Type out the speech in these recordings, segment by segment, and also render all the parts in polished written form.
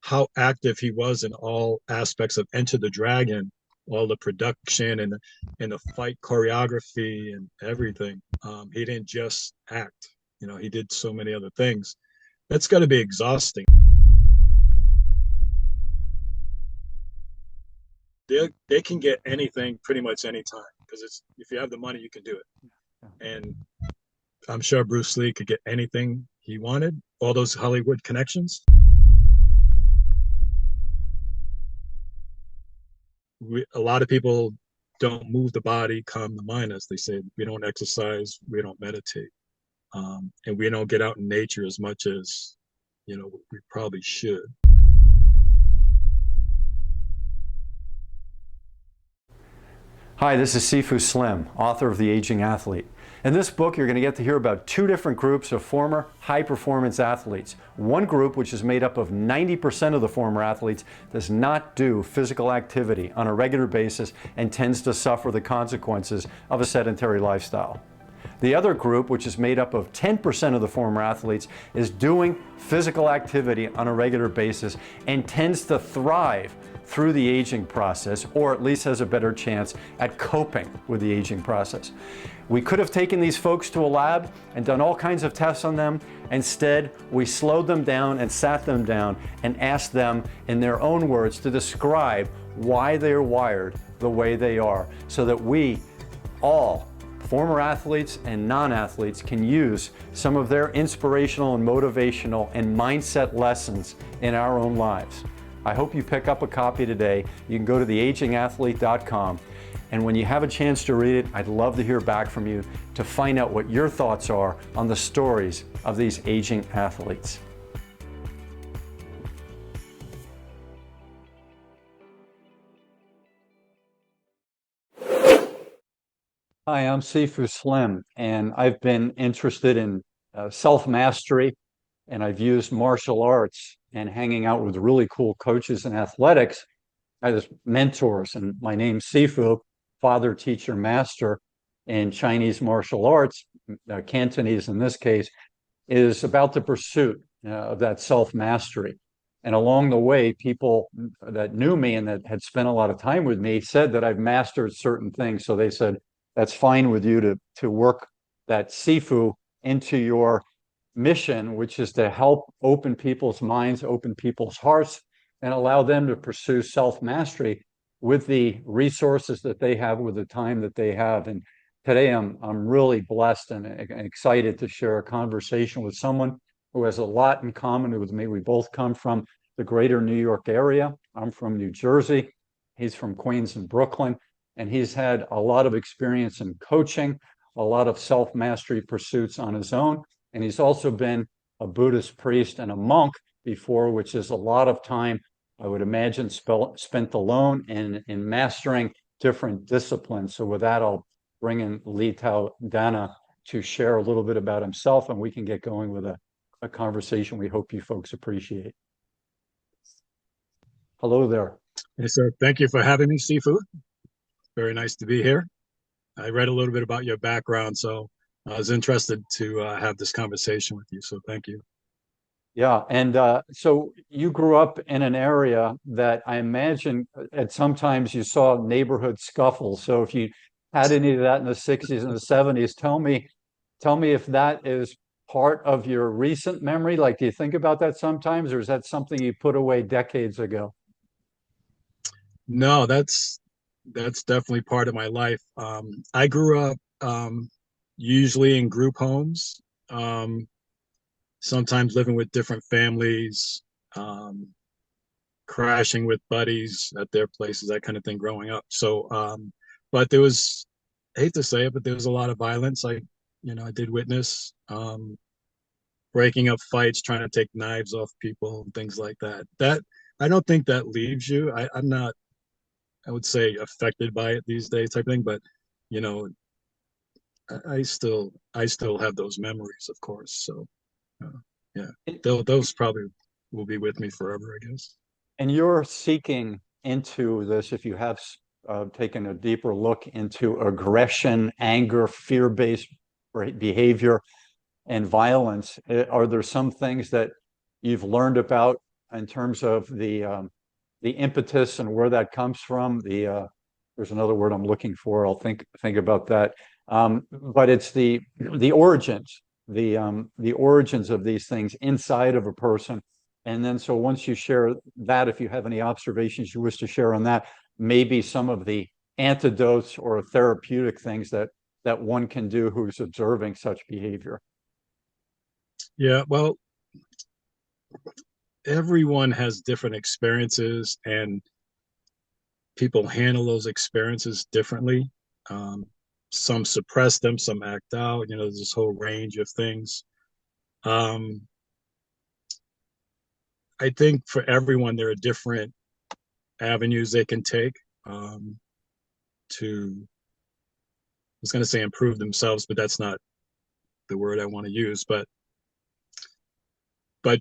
how active he was in all aspects of Enter the Dragon, all the production and the fight choreography and everything. He didn't just act, he did so many other things. That's got to be exhausting. They can get anything pretty much anytime because it's if you have the money, you can do it. And I'm sure Bruce Lee could get anything he wanted, all those Hollywood connections. A lot of people don't move the body, calm the mind, as they say. We don't exercise, we don't meditate, and we don't get out in nature as much as we probably should. Hi, this is Sifu Slim, author of The Aging Athlete. In this book, you're going to get to hear about two different groups of former high-performance athletes. One group, which is made up of 90% of the former athletes, does not do physical activity on a regular basis and tends to suffer the consequences of a sedentary lifestyle. The other group, which is made up of 10% of the former athletes, is doing physical activity on a regular basis and tends to thrive through the aging process, or at least has a better chance at coping with the aging process. We could have taken these folks to a lab and done all kinds of tests on them. Instead, we slowed them down and sat them down and asked them, in their own words, to describe why they're wired the way they are, so that we all, former athletes and non-athletes, can use some of their inspirational and motivational and mindset lessons in our own lives. I hope you pick up a copy today. You can go to theagingathlete.com. And when you have a chance to read it, I'd love to hear back from you to find out what your thoughts are on the stories of these aging athletes. Hi, I'm Sifu Slim, and I've been interested in self-mastery, and I've used martial arts and hanging out with really cool coaches in athletics as mentors. And my name's Sifu, father, teacher, master in Chinese martial arts, Cantonese in this case, is about the pursuit of that self-mastery. And along the way, people that knew me and that had spent a lot of time with me said that I've mastered certain things. So they said, that's fine with you to work that Sifu into your mission, which is to help open people's minds, open people's hearts, and allow them to pursue self-mastery with the resources that they have, with the time that they have. And today I'm really blessed and excited to share a conversation with someone who has a lot in common with me. We both come from the greater New York area. I'm from New Jersey. He's from Queens and Brooklyn, and he's had a lot of experience in coaching, a lot of self-mastery pursuits on his own. And he's also been a Buddhist priest and a monk before, which is a lot of time, I would imagine, spent alone in mastering different disciplines. So with that, I'll bring in Lee Tao Dana to share a little bit about himself, and we can get going with a conversation we hope you folks appreciate. Hello there. Hey, sir. Thank you for having me, Sifu. Very nice to be here. I read a little bit about your background, so I was interested to have this conversation with you. So thank you. Yeah, and so you grew up in an area that I imagine at sometimes you saw neighborhood scuffles. So if you had any of that in the 60s and the 70s, tell me if that is part of your recent memory. Like, do you think about that sometimes, or is that something you put away decades ago? No, that's definitely part of my life. I grew up usually in group homes, sometimes living with different families, crashing with buddies at their places, that kind of thing growing up. So, but there was, I hate to say it, but there was a lot of violence. I did witness breaking up fights, trying to take knives off people and things like that. That I don't think that leaves you. I'm not, I would say, affected by it these days type of thing, but you know, I still have those memories, of course. So yeah, those probably will be with me forever, I guess. And you're seeking into this, if you have taken a deeper look into aggression, anger, fear-based behavior, and violence. Are there some things that you've learned about in terms of the impetus and where that comes from. There's another word I'm looking for. I'll think about that. But it's the origins, the origins of these things inside of a person. And then so once you share that, if you have any observations you wish to share on that, maybe some of the antidotes or therapeutic things that one can do who's observing such behavior. Yeah, well, everyone has different experiences, and people handle those experiences differently. Um, some suppress them, some act out. There's this whole range of things. Um, I think for everyone, there are different avenues they can take to, I was going to say improve themselves, but that's not the word I want to use. But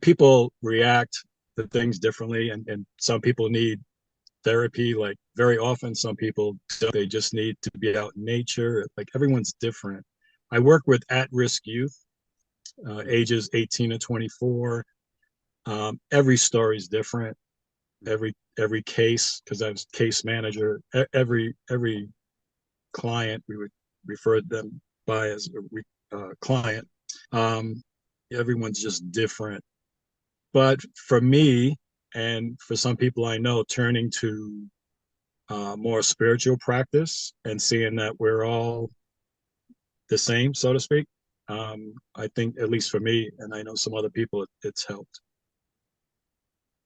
people react to things differently, and some people need therapy. Like very often, some people don't. They just need to be out in nature. Like everyone's different. I work with at-risk youth, ages 18 to 24. Every story is different. Every case, because I was case manager. Every client we would refer them by as a client. Um, Everyone's just different. But for me, and for some people I know, turning to more spiritual practice and seeing that we're all the same, so to speak, I think, at least for me, and I know some other people, it's helped.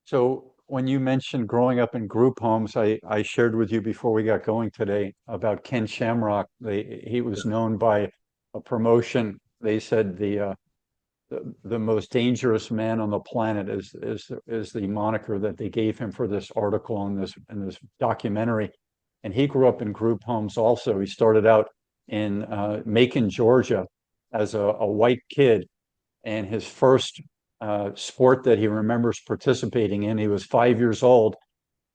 So when you mentioned growing up in group homes, I shared with you before we got going today about Ken Shamrock. He was Yeah. known by a promotion. They said the most dangerous man on the planet is the moniker that they gave him for this article in this documentary. And he grew up in group homes also. He started out in Macon, Georgia, as a white kid, and his first sport that he remembers participating in, he was 5 years old,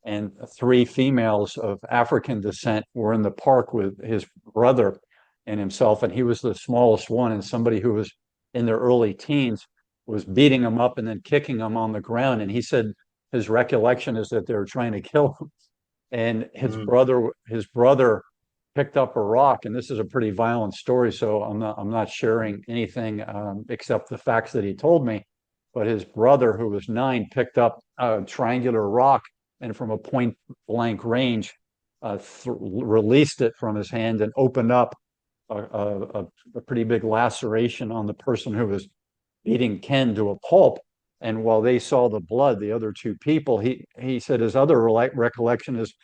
and three females of African descent were in the park with his brother and himself, and he was the smallest one, and somebody who was in their early teens was beating him up and then kicking him on the ground. And he said his recollection is that they were trying to kill him. And Mm. his brother picked up a rock, and this is a pretty violent story, so I'm not sharing anything except the facts that he told me. But his brother, who was 9, picked up a triangular rock and from a point blank range, released it from his hand and opened up a pretty big laceration on the person who was beating Ken to a pulp. And while they saw the blood, the other two people, he said his other recollection is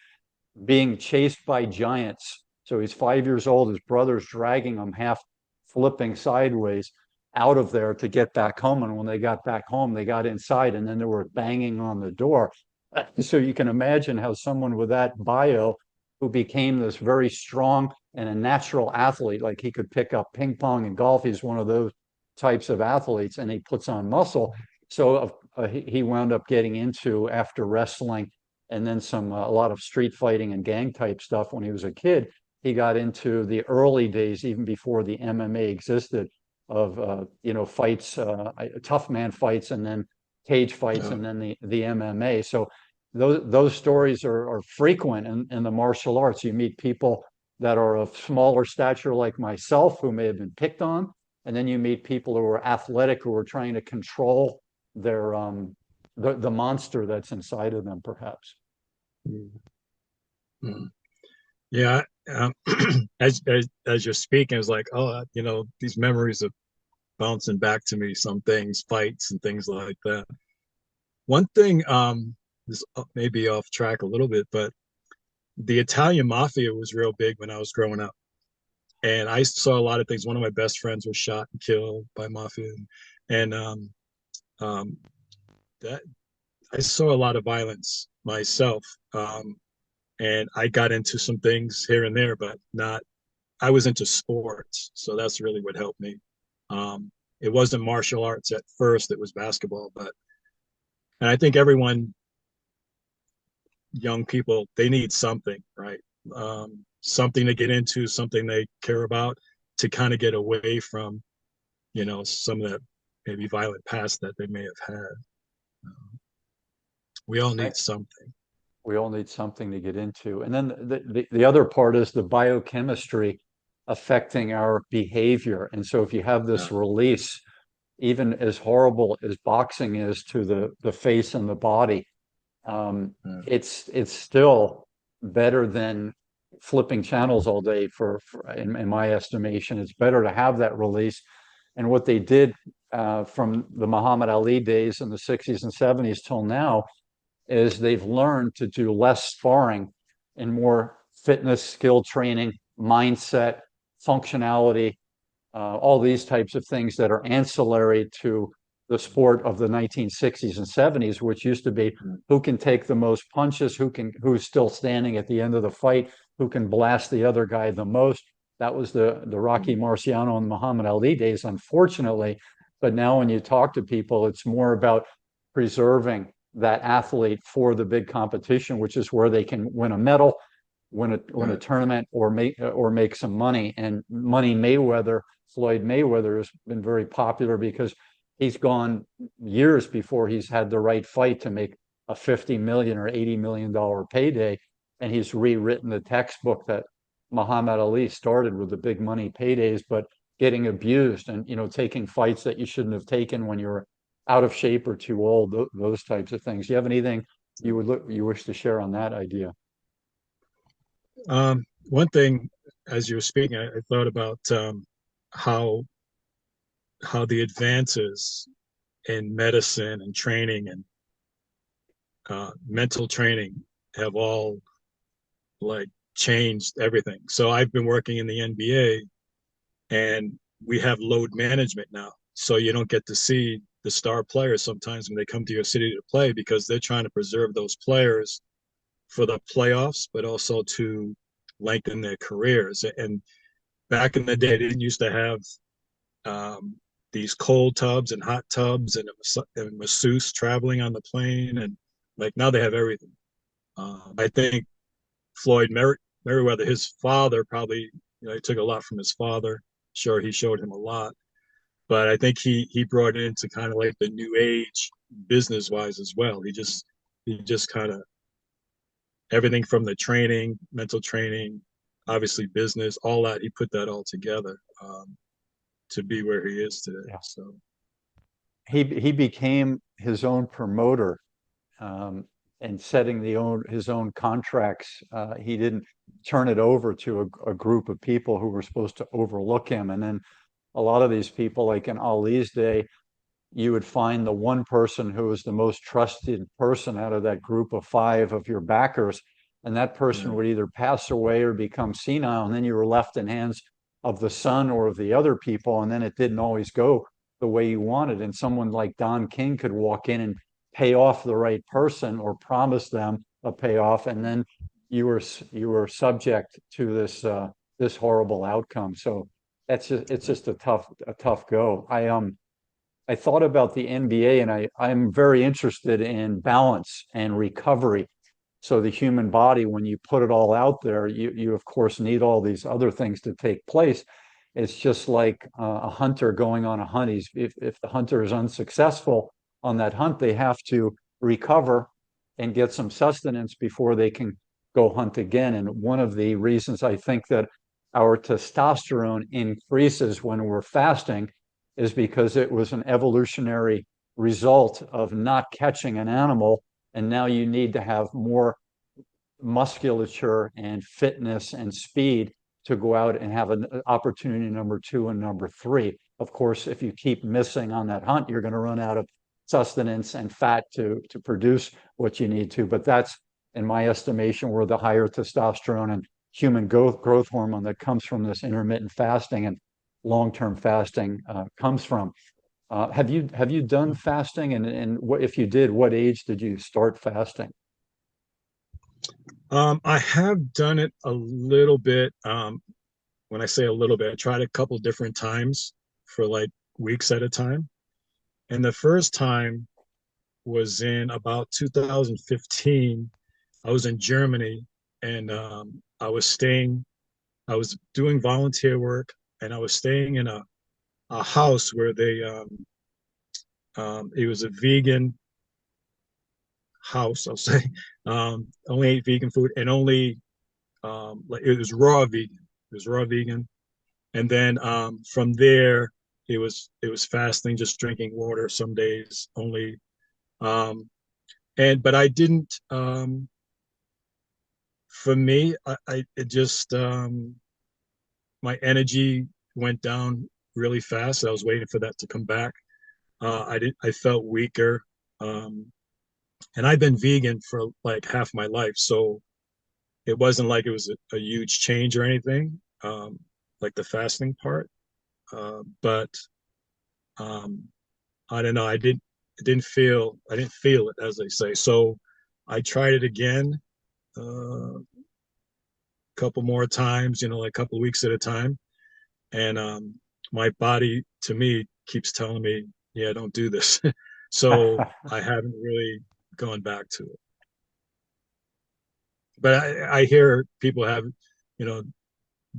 being chased by giants. So he's 5 years old. His brother's dragging him, half flipping sideways out of there to get back home. And when they got back home, they got inside and then they were banging on the door. So you can imagine how someone with that bio, who became this very strong and a natural athlete, like he could pick up ping pong and golf. He's one of those types of athletes, and he puts on muscle. So he wound up getting into, after wrestling and then a lot of street fighting and gang type stuff when he was a kid. He got into the early days, even before the MMA existed, of fights, tough man fights, and then cage fights, Uh, and then the MMA. So those stories are frequent in the martial arts. You meet people that are of smaller stature, like myself, who may have been picked on, and then you meet people who are athletic, who are trying to control their the monster that's inside of them, perhaps. mm, mm. Yeah. As you're speaking, it's like, oh, these memories are bouncing back to me. Some things, fights, and things like that. One thing, this may be off track a little bit, but the Italian mafia was real big when I was growing up, and I saw a lot of things. One of my best friends was shot and killed by mafia, and um, that I saw a lot of violence myself, and I got into some things here and there, but not. I was into sports, so that's really what helped me. It wasn't martial arts at first; it was basketball, and I think everyone, young people, they need something, right? Something to get into, something they care about, to kind of get away from, some of that maybe violent past that they may have had. We all Right. need something. We all need something to get into. And then the other part is the biochemistry affecting our behavior. And so if you have Yeah, this release, even as horrible as boxing is to the face and the body, yeah, it's still better than flipping channels all day in my estimation. It's better to have that release. And what they did from the Muhammad Ali days in the 60s and 70s till now is they've learned to do less sparring and more fitness, skill training, mindset, functionality, all these types of things that are ancillary to the sport of the 1960s and 70s, which used to be yeah, who can take the most punches, who's still standing at the end of the fight, who can blast the other guy the most. That was the Rocky mm, Marciano and Muhammad Ali days, unfortunately. But now when you talk to people, it's more about preserving that athlete for the big competition, which is where they can win a medal, win a yeah, tournament, or make some money. And Money Mayweather, Floyd Mayweather, has been very popular because he's gone years before he's had the right fight to make a 50 million or 80 million dollar payday, and he's rewritten the textbook that Muhammad Ali started with the big money paydays, but getting abused and taking fights that you shouldn't have taken when you're out of shape or too old, those types of things. Do you have anything you wish to share on that idea? One thing, as you were speaking, I thought about how how the advances in medicine and training and mental training have all like changed everything. So I've been working in the NBA, and we have load management now. So you don't get to see the star players sometimes when they come to your city to play because they're trying to preserve those players for the playoffs, but also to lengthen their careers. And back in the day, they didn't used to have um, these cold tubs and hot tubs and a masseuse traveling on the plane. And like now they have everything. I think Floyd Merriweather, his father, probably he took a lot from his father. Sure, he showed him a lot, but I think he brought it into kind of like the new age business wise as well. He just kind of everything from the training, mental training, obviously business, all that. He put that all together to be where he is today. Yeah. So He became his own promoter, um, and setting his own contracts. He didn't turn it over to a group of people who were supposed to overlook him. And then a lot of these people, like in Ali's day, you would find the one person who was the most trusted person out of that group of five of your backers, and that person yeah, would either pass away or become senile, and then you were left in hands of the son or of the other people, and then it didn't always go the way you wanted. And someone like Don King could walk in and pay off the right person or promise them a payoff, and then you were subject to this horrible outcome. So it's just a tough go. I thought about the NBA, and I'm very interested in balance and recovery. So the human body, when you put it all out there, you of course need all these other things to take place. It's just like a hunter going on a hunt. If the hunter is unsuccessful on that hunt, they have to recover and get some sustenance before they can go hunt again. And one of the reasons I think that our testosterone increases when we're fasting is because it was an evolutionary result of not catching an animal. And now you need to have more musculature and fitness and speed to go out and have an opportunity number two and number three. Of course, if you keep missing on that hunt, you're going to run out of sustenance and fat to produce what you need to. But that's, in my estimation, where the higher testosterone and human growth hormone that comes from this intermittent fasting and long-term fasting comes from. Have you done fasting, and if you did, what age did you start fasting? I have done it a little bit. When I say a little bit, I tried a couple different times for like weeks at a time. And the first time was in about 2015. I was in Germany, and I was doing volunteer work, and I was staying in a house where it was a vegan house, I'll say. Only ate vegan food and only like it was raw vegan. It was raw vegan, and then from there it was fasting, just drinking water some days only. Um, and but I didn't. For me, I it just my energy went down really fast. I was waiting for that to come back. I felt weaker. Um, and I've been vegan for like half my life, so it wasn't like it was a huge change or anything, like the fasting part. But um, I don't know. I didn't feel it, as they say. So I tried it again, a couple more times, like a couple of weeks at a time, and my body to me keeps telling me, yeah, don't do this. So I haven't really gone back to it. But I hear people have, you know,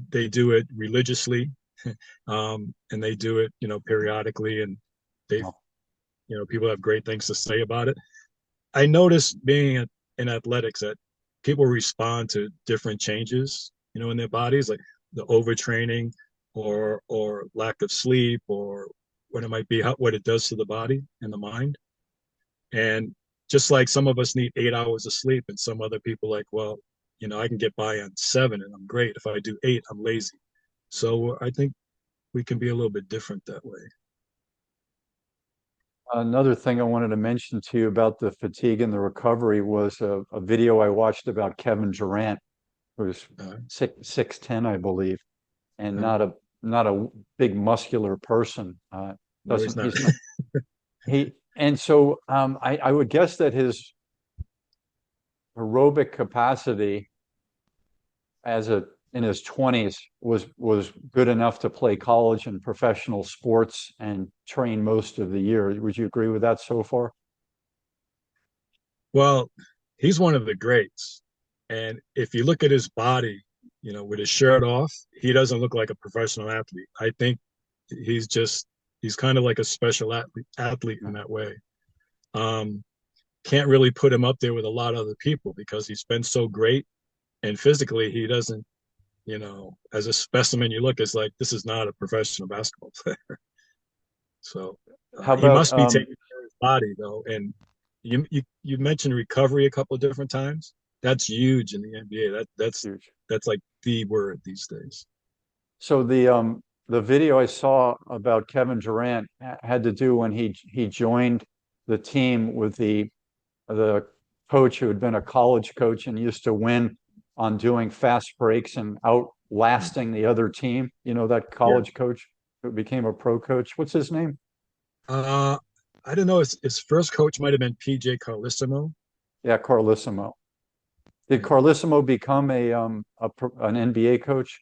they do it religiously, and they do it, periodically, and they, Oh, people have great things to say about it. I noticed being in athletics that people respond to different changes, in their bodies, like the overtraining or lack of sleep or what it might be, what it does to the body and the mind. And just like some of us need 8 hours of sleep, and some other people like, well, I can get by on 7 and I'm great. If I do 8, I'm lazy. So I think we can be a little bit different that way. another thing I wanted to mention to you about the fatigue and the recovery was a video I watched about Kevin Durant, who's Uh, 6'10", I believe, and uh, not a big muscular person. no, he's Doesn't not. he's not he and so I would guess that his aerobic capacity as a in his 20s was good enough to play college and professional sports and train most of the year. Would you agree with that so far? Well, he's one of the greats. And if you look at his body, with his shirt off, he doesn't look like a professional athlete. I think he's just he's kind of like a special athlete in that way. Um, can't really put him up there with a lot of other people because he's been so great, and physically he doesn't, as a specimen you look, it's like this is not a professional basketball player. So How he about must be taking care of his body though. And you mentioned recovery a couple of different times. That's huge in the NBA. That's like the word these days. so the video I saw about Kevin Durant had to do when he joined the team with the coach who had been a college coach and used to win on doing fast breaks and outlasting the other team. You know, that Yeah. college coach who became a pro coach. What's his name? Uh, I don't know. His first coach might have been PJ Carlissimo. Yeah, Carlissimo. Did Yeah. Carlissimo become an NBA coach?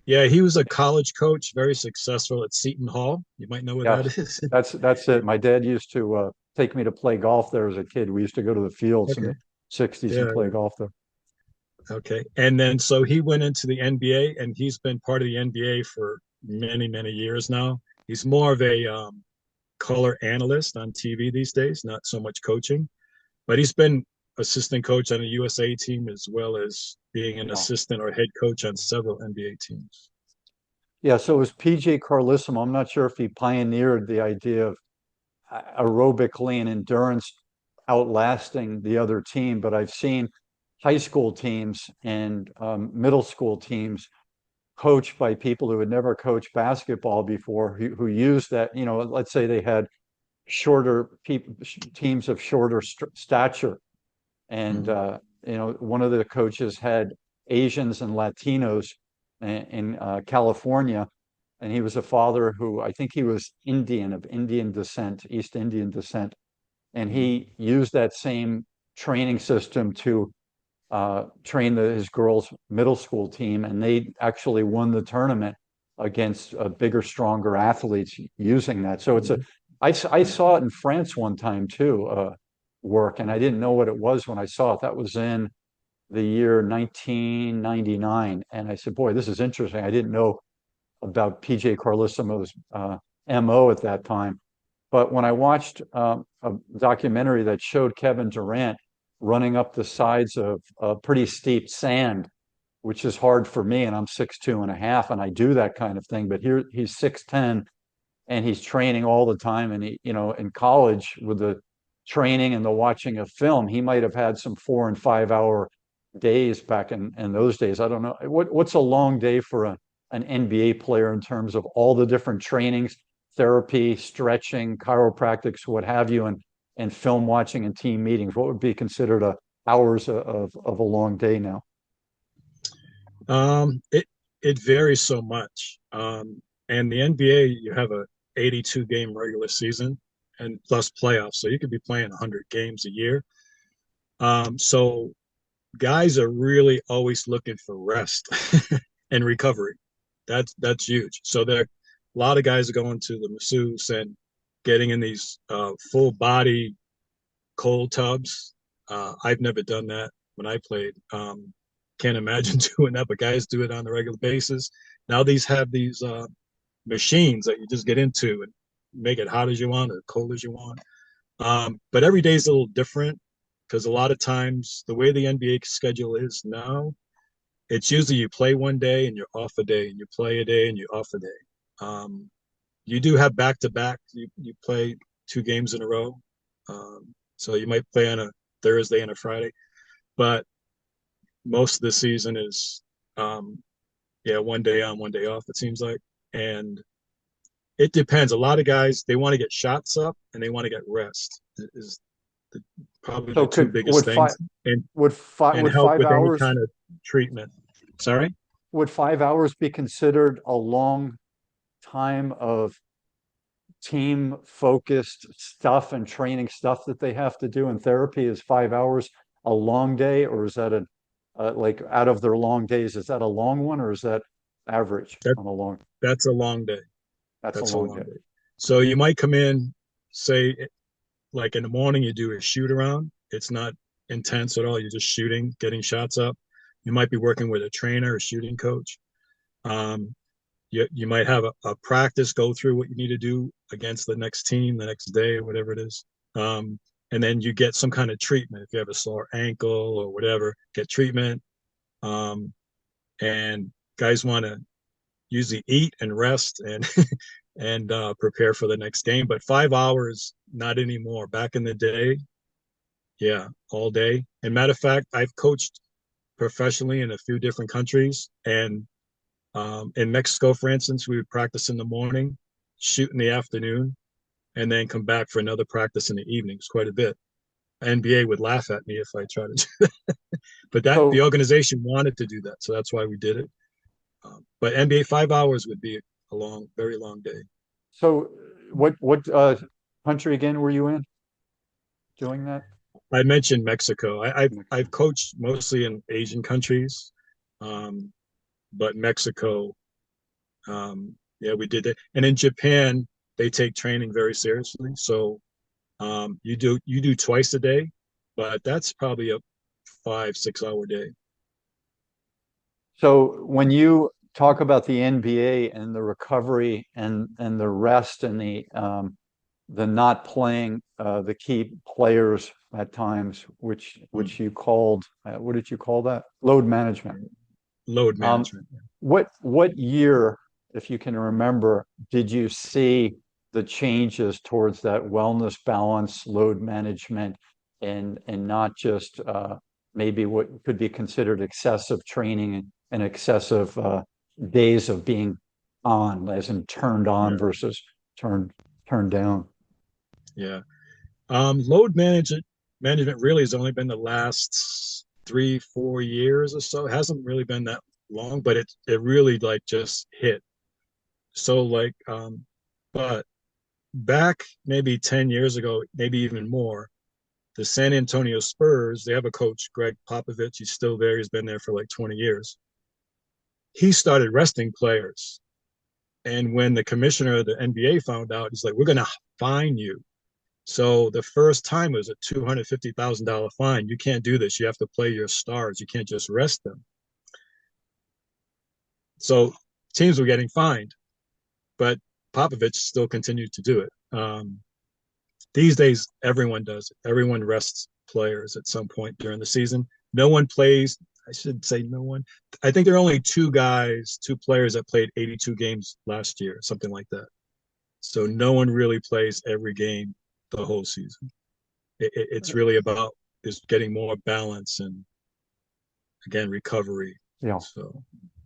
Yeah, he was a college coach, very successful at Seton Hall. You might know where that Yes, is. that's it. My dad used to take me to play golf there as a kid. We used to go to the fields in Okay. the 60s and Yeah, play yeah. golf there. Okay. And then so he went into the NBA, and he's been part of the NBA for many, many years now. He's more of a color analyst on TV these days, not so much coaching, but he's been assistant coach on a USA team as well as being an Wow. assistant or head coach on several NBA teams. Yeah, so it was PJ Carlissimo. I'm not sure if he pioneered the idea of aerobically and endurance outlasting the other team, but I've seen high school teams and middle school teams coached by people who had never coached basketball before, who used that, let's say they had shorter people, teams of shorter stature. And, Mm-hmm. one of the coaches had Asians and Latinos in California. And he was a father who I think he was Indian, of Indian descent, East Indian descent. And Mm-hmm. he used that same training system to train his girls' middle school team. And they actually won the tournament against bigger, stronger athletes using that. So I saw it in France one time too, work, and I didn't know what it was when I saw it. That was in the year 1999. And I said, boy, this is interesting. I didn't know about PJ Carlissimo's MO at that time. But when I watched a documentary that showed Kevin Durant running up the sides of a pretty steep sand, which is hard for me, and I'm 6'2" and a half, and I do that kind of thing. But here he's 6'10" and he's training all the time. And he, in college with the training and the watching of film, he might have had some 4 and 5 hour days back in those days. I don't know what's a long day for an NBA player in terms of all the different trainings, therapy, stretching, chiropractics, what have you, and film watching and team meetings. What would be considered hours of a long day now? It varies so much. And the NBA, you have a 82 game regular season and plus playoffs, so you could be playing 100 games a year. So guys are really always looking for rest and recovery. That's huge. So there, a lot of guys are going to the masseuse and getting in these full body cold tubs. I've never done that when I played. Can't imagine doing that, but guys do it on a regular basis. Now these have these machines that you just get into and make it hot as you want or cold as you want. But every day is a little different because a lot of times the way the NBA schedule is now, it's usually you play one day and you're off a day, and you play a day and you're off a day. You do have back to back. You play 2 games in a row, so you might play on a Thursday and a Friday, but most of the season is yeah, one day on, one day off. It seems like, and it depends. A lot of guys, they want to get shots up and they want to get rest. Is the, probably So the two could biggest things, and would help five with any hours kind of treatment. Sorry. would 5 hours be considered a long time of team focused stuff and training stuff that they have to do in therapy? Is 5 hours a long day, or is that like out of their long days, is that a long one, or is that average That on a long? that's a long day. That's a That's a long long day. day. So you might come in, say, like in the morning, you do a shoot around. It's not intense at all. You're just shooting, getting shots up. You might be working with a trainer, a shooting coach. Um, you might have a practice, go through what you need to do against the next team the next day, whatever it is. And then you get some kind of treatment. If you have a sore ankle or whatever, get treatment. Um, and guys want to usually eat and rest and and prepare for the next game. But 5 hours, not anymore. Back in the day, yeah, all day. And matter of fact, I've coached professionally in a few different countries, and in Mexico, for instance, we would practice in the morning, shoot in the afternoon, and then come back for another practice in the evenings quite a bit. NBA would laugh at me if I tried to do that. But that the So organization wanted to do that. So that's why we did it. But NBA 5 hours would be a long, very long day. so what country again were you in doing that? I mentioned Mexico. I've coached mostly in Asian countries, um, but Mexico, yeah, we did that. And in Japan, they take training very seriously. So you do twice a day, but that's probably a 5 6 hour day. So when you talk about the NBA and the recovery and the rest and the not playing the key players at times, Mm. which you called what did you call that? Load management. Load Um, management. what year, if you can remember, did you see the changes towards that wellness balance, load management, and not just maybe what could be considered excessive training and excessive days of being on, as in turned on Yeah, versus turned turned down? yeah. Load management really has only been the last 3 4 years or so. It hasn't really been that long, but it really like just hit. So like, but back maybe 10 years ago, maybe even more, the San Antonio Spurs, they have a coach, Greg Popovich. He's still there. He's been there for like 20 years. He started resting players. And when the commissioner of the NBA found out, he's like, we're going to fine you. So the first time was a $250,000 fine. You can't do this. You have to play your stars. You can't just rest them. So teams were getting fined, but Popovich still continued to do it. these days everyone does it. Everyone rests players at some point during the season. No one plays. I should say no one. I think there are only two players that played 82 games last year, something like that. So no one really plays every game the whole season. It's really about is getting more balance and again recovery. Yeah. So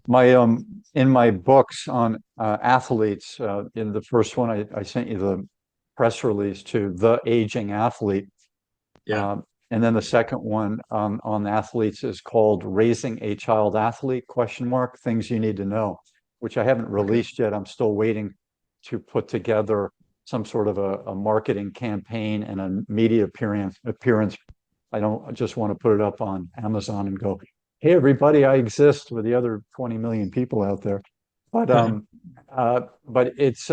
My in my books on athletes, in the first one I sent you the press release to the aging athlete. yeah, And then the second one on athletes is called Raising a Child Athlete, question mark, things you need to know, which I haven't okay, released yet. I'm still waiting to put together some sort of a marketing campaign and a media appearance. I don't just want to put it up on Amazon and go, hey, everybody, I exist with the other 20 million people out there. But it's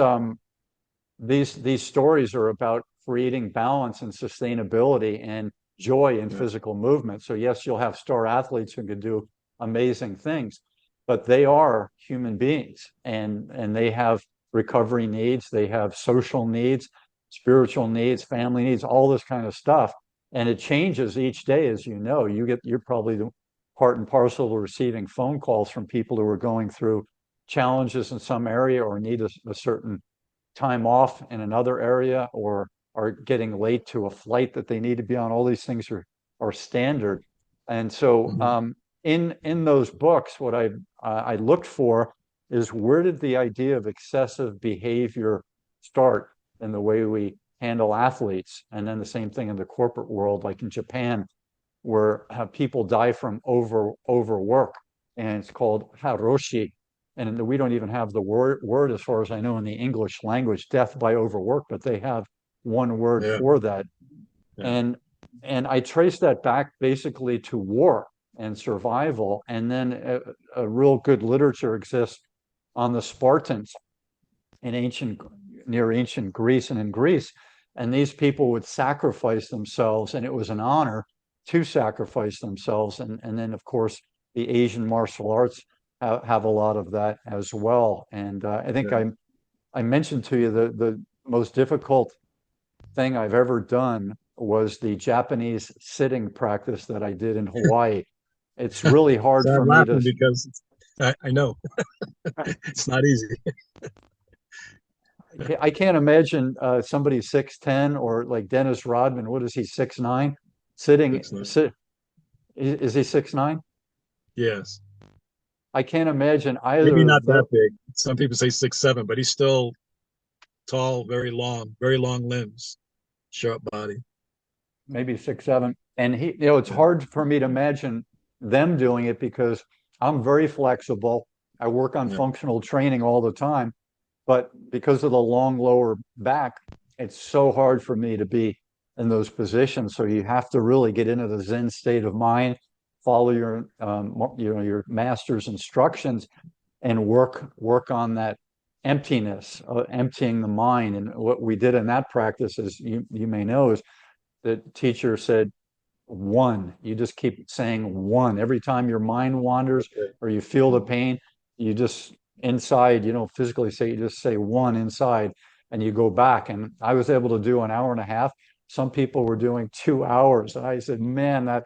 these stories are about creating balance and sustainability and joy in yeah, physical movement. So yes, you'll have star athletes who can do amazing things, but they are human beings and they have recovery needs, they have social needs, spiritual needs, family needs, all this kind of stuff. And it changes each day, as you know. You're probably the part and parcel of receiving phone calls from people who are going through challenges in some area or need a certain time off in another area or are getting late to a flight that they need to be on. All these things are standard. And so mm-hmm. in those books, what I looked for is where did the idea of excessive behavior start in the way we handle athletes, and then the same thing in the corporate world, like in Japan, where people die from overwork, and it's called haroshi, and we don't even have the word as far as I know in the English language, death by overwork, but they have one word Yeah, for that. yeah, And I trace that back basically to war and survival. And then a real good literature exists on the Spartans in near ancient Greece and in Greece. And these people would sacrifice themselves, and it was an honor to sacrifice themselves. And then, of course, the Asian martial arts have a lot of that as well. And I think yeah. I mentioned to you the most difficult thing I've ever done was the Japanese sitting practice that I did in Hawaii. It's really hard So for I'm me to. laughing because I know it's not easy. I can't imagine somebody 6'10" or like Dennis Rodman. What is he, 6'9"? Sitting, It's not. sit. Is he 6'9"? Yes, I can't imagine maybe either not of that those. big. Some people say 6'7", but he's still tall, very long limbs, sharp body. Maybe 6'7". And it's Yeah, hard for me to imagine them doing it because I'm very flexible. I work on yeah, functional training all the time, but because of the long lower back, it's so hard for me to be in those positions. So you have to really get into the Zen state of mind, follow your master's instructions, and work on that emptiness, emptying the mind. And what we did in that practice, as you may know, is the teacher said one. You just keep saying one every time your mind wanders okay. or you feel the Mhm. pain. You just inside, you don't physically say, you just say one inside, and you go back. And I was able to do an hour and a half. Some people were doing 2 hours, and I said, man, that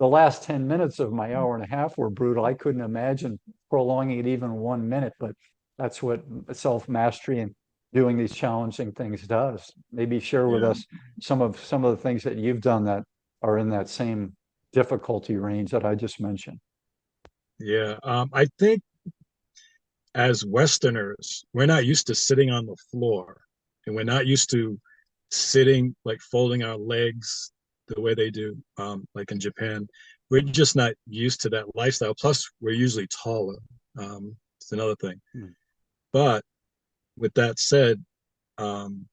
the last 10 minutes of my hour and a half were brutal. I couldn't imagine prolonging it even 1 minute, but that's what self mastery and doing these challenging things does. Maybe share with Yeah, us some of the things that you've done that are in that same difficulty range that I just mentioned. yeah. I think as Westerners, we're not used to sitting on the floor, and we're not used to sitting like folding our legs the way they do, like in Japan. We're just not used to that lifestyle. Plus, we're usually taller. It's another thing. Mm. But with that said, um,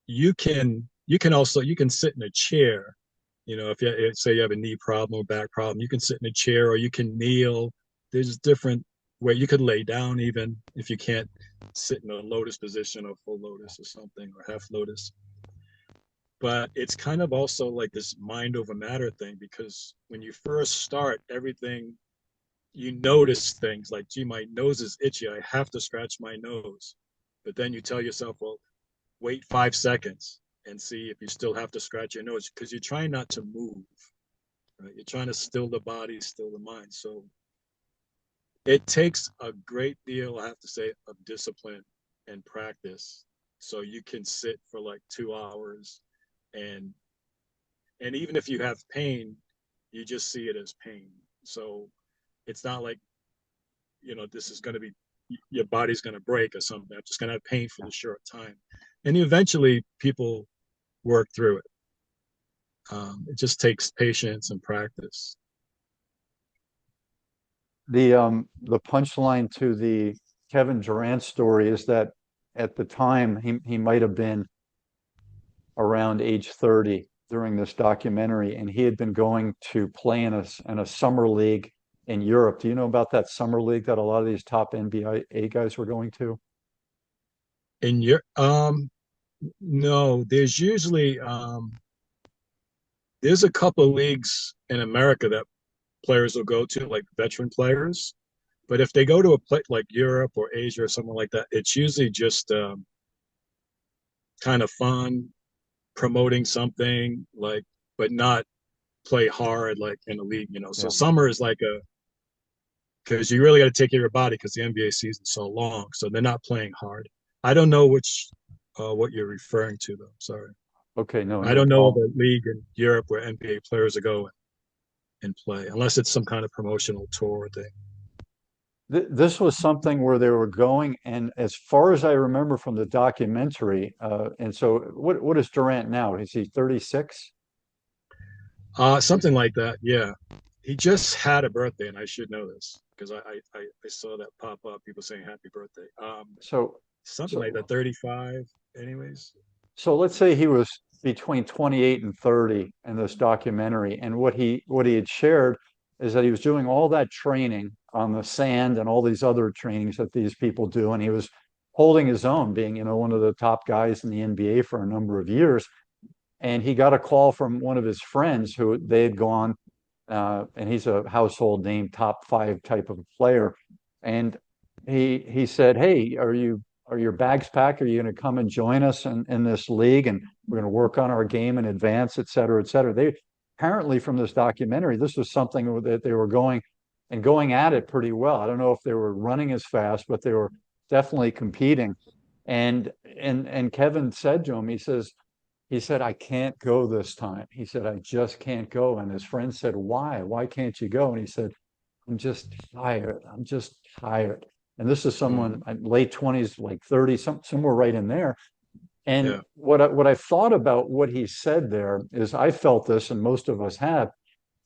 you can sit in a chair. You know, if you say you have a knee problem or back problem, you can sit in a chair or you can kneel. There's different where you could lay down even if you can't sit in a lotus position or full lotus or something or half lotus. But it's kind of also like this mind over matter thing because when you first start, everything you notice things like, gee, my nose is itchy. I have to scratch my nose. But then you tell yourself, well, wait 5 seconds and see if you still have to scratch your nose because you're trying not to move, right? You're trying to still the body, still the mind. So it takes a great deal, I have to say, of discipline and practice. So you can sit for like 2 hours and even if you have pain, you just see it as pain. So it's not like, this is going to be, your body's going to break or something. I'm just going to have pain for the short time. And eventually people work through it. It just takes patience and practice. The punchline to the Kevin Durant story is that at the time he might have been around age 30 during this documentary, and he had been going to play in a summer league in Europe. Do you know about that summer league that a lot of these top NBA guys were going to? In your no, there's a couple of leagues in America that players will go to, like veteran players. But if they go to a place like Europe or Asia or somewhere like that, it's usually just kind of fun, promoting something like, but not play hard like in a league. So Yeah. summer is like a because you really got to take care of your body because the NBA season's so long. So they're not playing hard. I don't know what you're referring to though. Sorry, Okay, no, I no don't know of problem. a league in Europe where NBA players are going and play unless it's some kind of promotional tour thing. This was something where they were going, and as far as I remember from the documentary, and so what is Durant now? Is he 36? Something like that. Yeah, he just had a birthday, and I should know this because I saw that pop up. People saying happy birthday. So Something like that. so 35. Anyways. so let's say he was between 28 and 30 in this documentary, and what he had shared is that he was doing all that training on the sand and all these other trainings that these people do, and he was holding his own, being one of the top guys in the NBA for a number of years. And he got a call from one of his friends who they had gone, and he's a household name, top five type of player. And he said, "Hey, are your bags packed? Are you going to come and join us in this league? And we're going to work on our game in advance, et cetera, et cetera." They apparently from this documentary, this was something that they were going at it pretty well. I don't know if they were running as fast, but they were definitely competing. And Kevin said to him, he said, "I can't go this time." He said, "I just can't go." And his friend said, "Why? Why can't you go?" And he said, "I'm just tired. I'm just tired." And this is someone Mm, late 20s, like 30, somewhere right in there. And yeah. what I thought about what he said there is I felt this, and most of us have.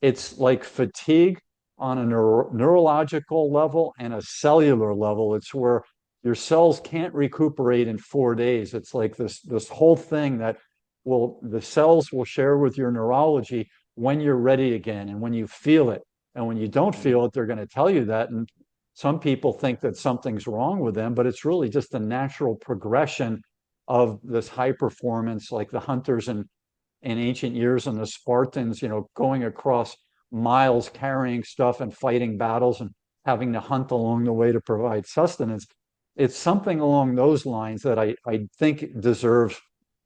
It's like fatigue on a neurological level and a cellular level. It's where your cells can't recuperate in 4 days. It's like this whole thing that the cells will share with your neurology when you're ready again and when you feel it. And when you don't Mm, feel it, they're going to tell you that. And some people think that something's wrong with them, but it's really just the natural progression of this high performance, like the hunters in ancient years and the Spartans, going across miles carrying stuff and fighting battles and having to hunt along the way to provide sustenance. It's something along those lines that I think deserves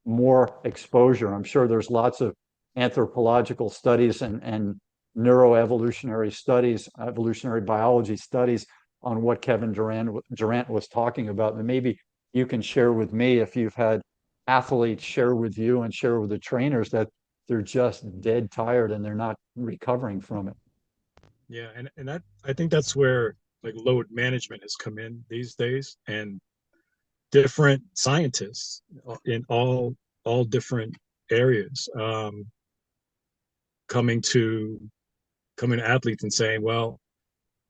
more exposure. I'm sure there's lots of anthropological studies and neuroevolutionary studies, evolutionary biology studies on what Kevin Durant was talking about. And maybe you can share with me if you've had athletes share with you and share with the trainers that they're just dead tired and they're not recovering from it. yeah, and that I think that's where like load management has come in these days, and different scientists in all different areas coming to coming to athletes and saying, well,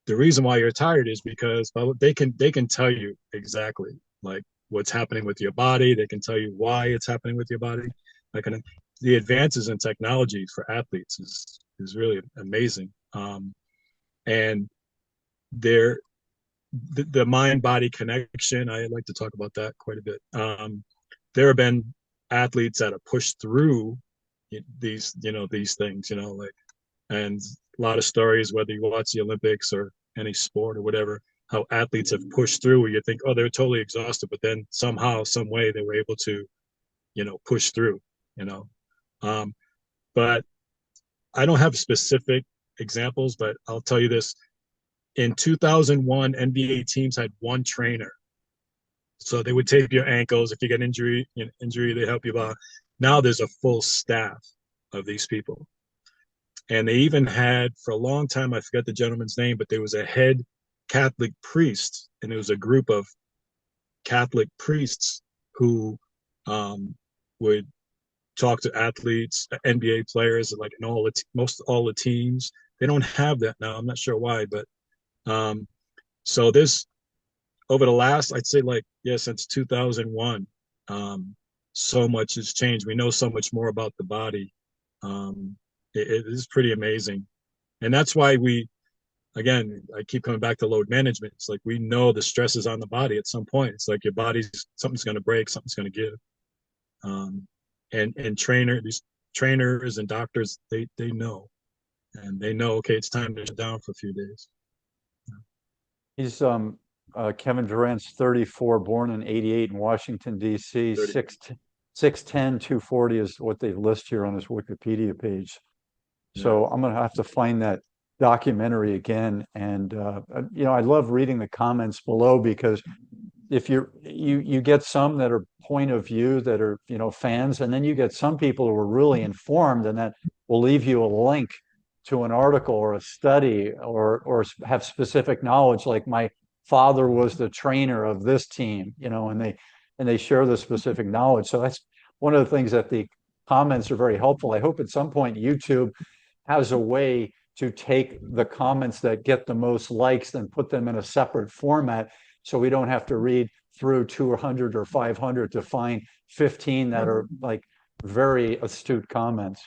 the reason why you're tired is because well, they can tell you exactly like what's happening with your body. They can tell you why it's happening with your body. Like the advances in technology for athletes is really amazing. And they're the mind body connection. I like to talk about that quite a bit. There have been athletes that have pushed through these things, like, and a lot of stories, whether you watch the Olympics or any sport or whatever, how athletes have pushed through where you think, oh, they're totally exhausted, but then somehow, some way they were able to push through, you know. Um, but I don't have specific examples, but I'll tell you this. In 2001, NBA teams had one trainer. So they would tape your ankles. If you get injury, they help you out. Now there's a full staff of these people. And they even had, for a long time, I forget the gentleman's name, but there was a head Catholic priest, and it was a group of Catholic priests who would talk to athletes, NBA players, like in most all the teams. They don't have that now. I'm not sure why, but so this over the last, I'd say, like, yeah, since 2001, so much has changed. We know so much more about the body. Um, it is pretty amazing, and that's why again, I keep coming back to load management. It's like we know the stress is on the body at some point. It's like your body's something's going to break, something's going to give. Um, and these trainers and doctors, they know, and they know, okay, it's time to shut down for a few days. He's Kevin Durant's 34, born in 88 in Washington, D.C. 30. 6'10", 240 is what they list here on his Wikipedia page. Yeah. So I'm going to have to find that documentary again. And, I love reading the comments below, because if you get some that are point of view that are, fans, and then you get some people who are really informed, and that will leave you a link to an article or a study, or have specific knowledge. Like, my father was the trainer of this team, and they share the specific knowledge. So that's one of the things that the comments are very helpful. I hope at some point YouTube has a way to take the comments that get the most likes and put them in a separate format, so we don't have to read through 200 or 500 to find 15 that are like very astute comments.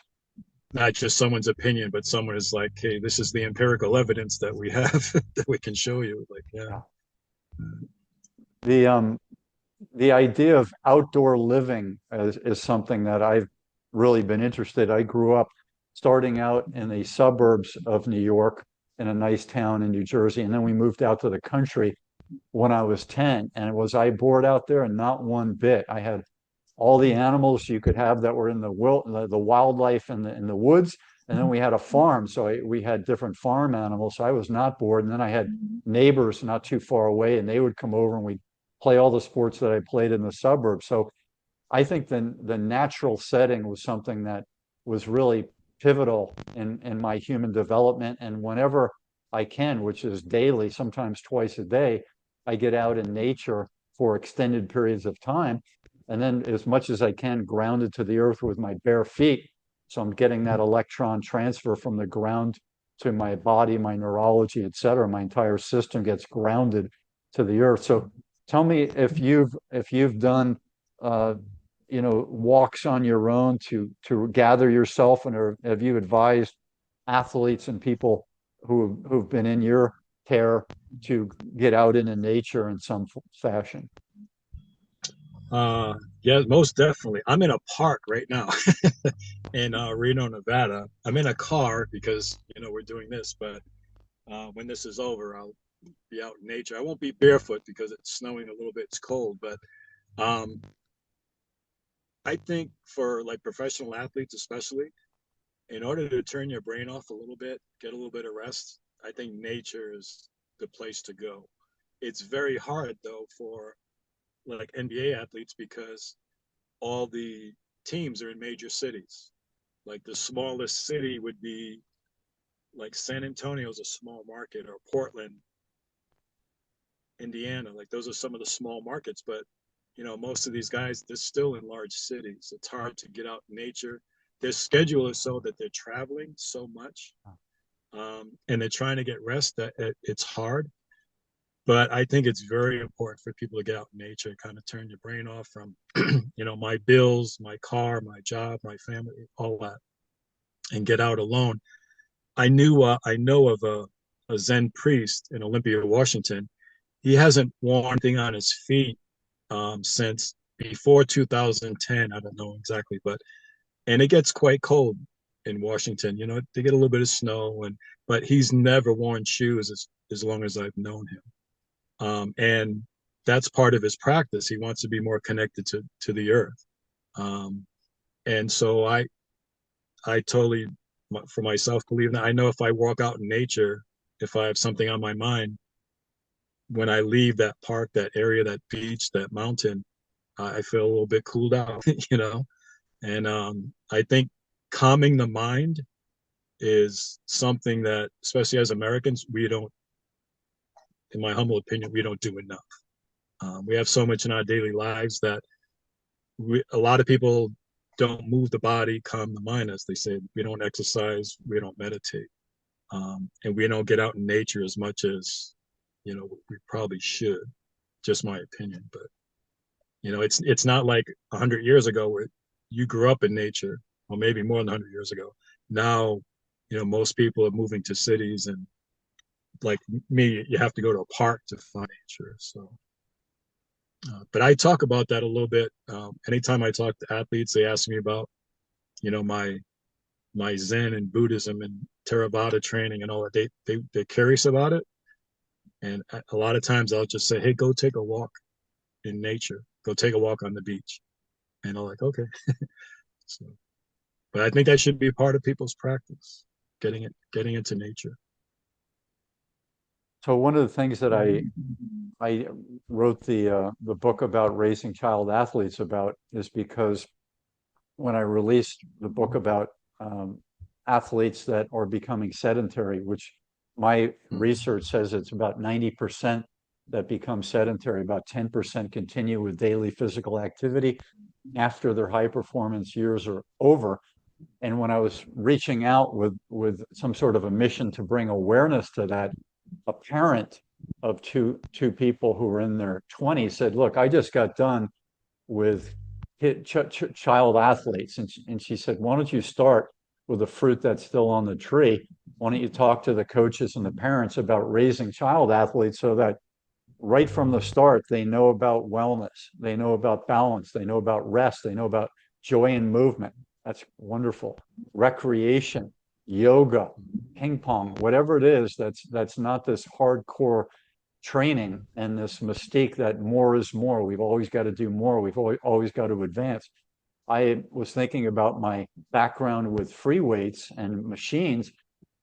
Not just someone's opinion, but someone is like, hey, this is the empirical evidence that we have that we can show you. Like, yeah. The idea of outdoor living is something that I've really been interested. I grew up starting out in the suburbs of New York, in a nice town in New Jersey, and then we moved out to the country when I was 10. And was I bored out there? And not one bit. I had all the animals you could have that were in the wildlife in the woods, and then we had a farm, so we had different farm animals. So I was not bored. And then I had neighbors not too far away, and they would come over and we'd play all the sports that I played in the suburbs. So I think the natural setting was something that was really pivotal in my human development. And whenever I can, which is daily, sometimes twice a day, I get out in nature for extended periods of time. And then, as much as I can, grounded to the earth with my bare feet. So I'm getting that electron transfer from the ground to my body, my neurology, et cetera. My entire system gets grounded to the earth. So tell me if you've done walks on your own to gather yourself, and or have you advised athletes and people who've been in your care to get out into nature in some fashion? Yeah, most definitely. I'm in a park right now in Reno, Nevada. I'm in a car because we're doing this, but when this is over, I'll be out in nature. I won't be barefoot because it's snowing a little bit. It's cold, but um, I think for like professional athletes, especially, in order to turn your brain off a little bit, get a little bit of rest, I think nature is the place to go. It's very hard though for like NBA athletes because all the teams are in major cities. Like the smallest city would be like San Antonio's a small market, or Portland, Indiana. Like those are some of the small markets, but most of these guys, they're still in large cities. It's hard to get out in nature. Their schedule is so that they're traveling so much, and they're trying to get rest that it's hard. But I think it's very important for people to get out in nature, kind of turn your brain off from, my bills, my car, my job, my family, all that, and get out alone. I know of a Zen priest in Olympia, Washington. He hasn't worn anything on his feet since before 2010. I don't know exactly, and it gets quite cold in Washington. They get a little bit of snow, but he's never worn shoes as long as I've known him. And that's part of his practice. He wants to be more connected to the earth. Um, and so I totally, for myself, believe that I know if I walk out in nature, if I have something on my mind, when I leave that park, that area, that beach, that mountain, I feel a little bit cooled out, you know? And I think calming the mind is something that, especially as Americans, we don't, in my humble opinion, we don't do enough. We have so much in our daily lives that a lot of people don't move the body, calm the mind, as they say. We don't exercise, we don't meditate, and we don't get out in nature as much as we probably should. Just my opinion, but it's not like 100 years ago where you grew up in nature, or maybe more than 100 years ago. Now, most people are moving to cities, and like me, you have to go to a park to find nature. So, but I talk about that a little bit. Anytime I talk to athletes, they ask me about, my Zen and Buddhism and Theravada training and all that. They're curious about it, and a lot of times I'll just say, "Hey, go take a walk in nature. Go take a walk on the beach," and I'm like, "Okay." So, but I think that should be part of people's practice, getting into nature. So one of the things that I wrote the book about raising child athletes about is because when I released the book about athletes that are becoming sedentary, which my research says it's about 90% that become sedentary, about 10% continue with daily physical activity after their high performance years are over. And when I was reaching out with some sort of a mission to bring awareness to that, a parent of two people who were in their 20s said, "Look, I just got done with child athletes," and she said, "Why don't you start with the fruit that's still on the tree? Why don't you talk to the coaches and the parents about raising child athletes so that right from the start, they know about wellness, they know about balance, they know about rest, they know about joy and movement." That's wonderful. Recreation, yoga, ping pong, whatever it is, that's not this hardcore training and this mystique that more is more. We've always got to do more. We've always got to advance. I was thinking about my background with free weights and machines,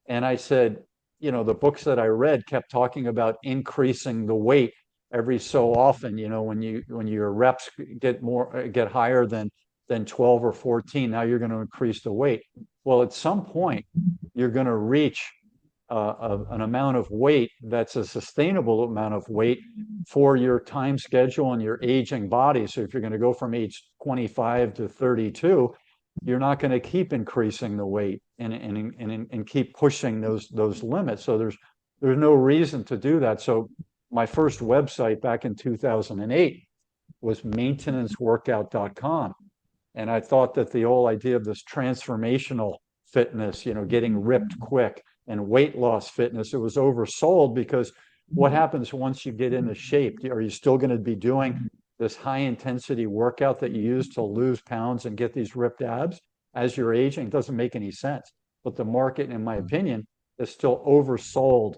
and I said, the books that I read kept talking about increasing the weight every so often. When your reps get higher than 12 or 14, now you're going to increase the weight. Well, at some point, you're going to reach an amount of weight that's a sustainable amount of weight for your time schedule and your aging body. So if you're going to go from age 25 to 32, you're not going to keep increasing the weight and keep pushing those limits. So there's no reason to do that. So my first website back in 2008 was maintenanceworkout.com. And I thought that the whole idea of this transformational fitness, getting ripped quick, and weight loss fitness, it was oversold because what happens once you get into shape? Are you still going to be doing this high intensity workout that you use to lose pounds and get these ripped abs as you're aging? It doesn't make any sense. But the market, in my opinion, is still oversold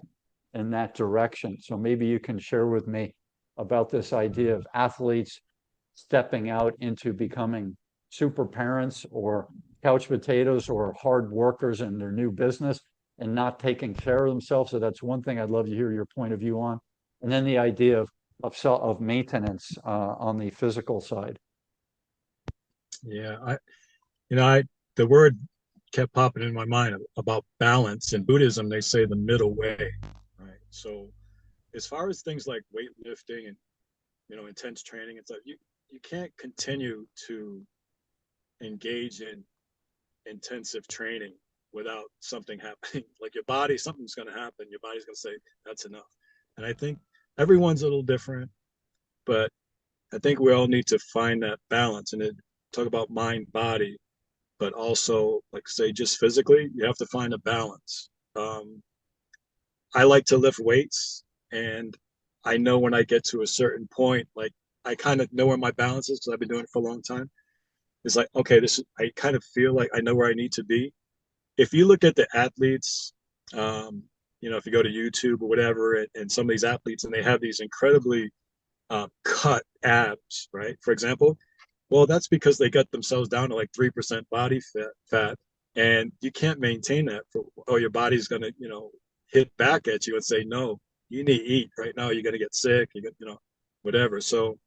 in that direction. So maybe you can share with me about this idea of athletes stepping out into becoming super parents or couch potatoes or hard workers in their new business and not taking care of themselves. So that's one thing I'd love to hear your point of view on. And then the idea of maintenance on the physical side. Yeah, I the word kept popping in my mind about balance. In Buddhism, they say the middle way, right? So as far as things like weightlifting and intense training and stuff, you can't continue to engage in intensive training without something happening. Like your body, something's going to happen. Your body's going to say that's enough. And I think everyone's a little different, but I think we all need to find that balance and talk about mind, body, but also like say just physically, you have to find a balance. I like to lift weights, and I know when I get to a certain point, like I kind of know where my balance is because I've been doing it for a long time. It's like, okay, I kind of feel like I know where I need to be. If you look at the athletes, if you go to YouTube or whatever, and some of these athletes, and they have these incredibly cut abs, right? For example, Well, that's because they got themselves down to like 3% body fat, and you can't maintain that for, oh, your body's gonna, hit back at you and say, no, you need to eat right now. You're gonna get sick. You get, whatever. So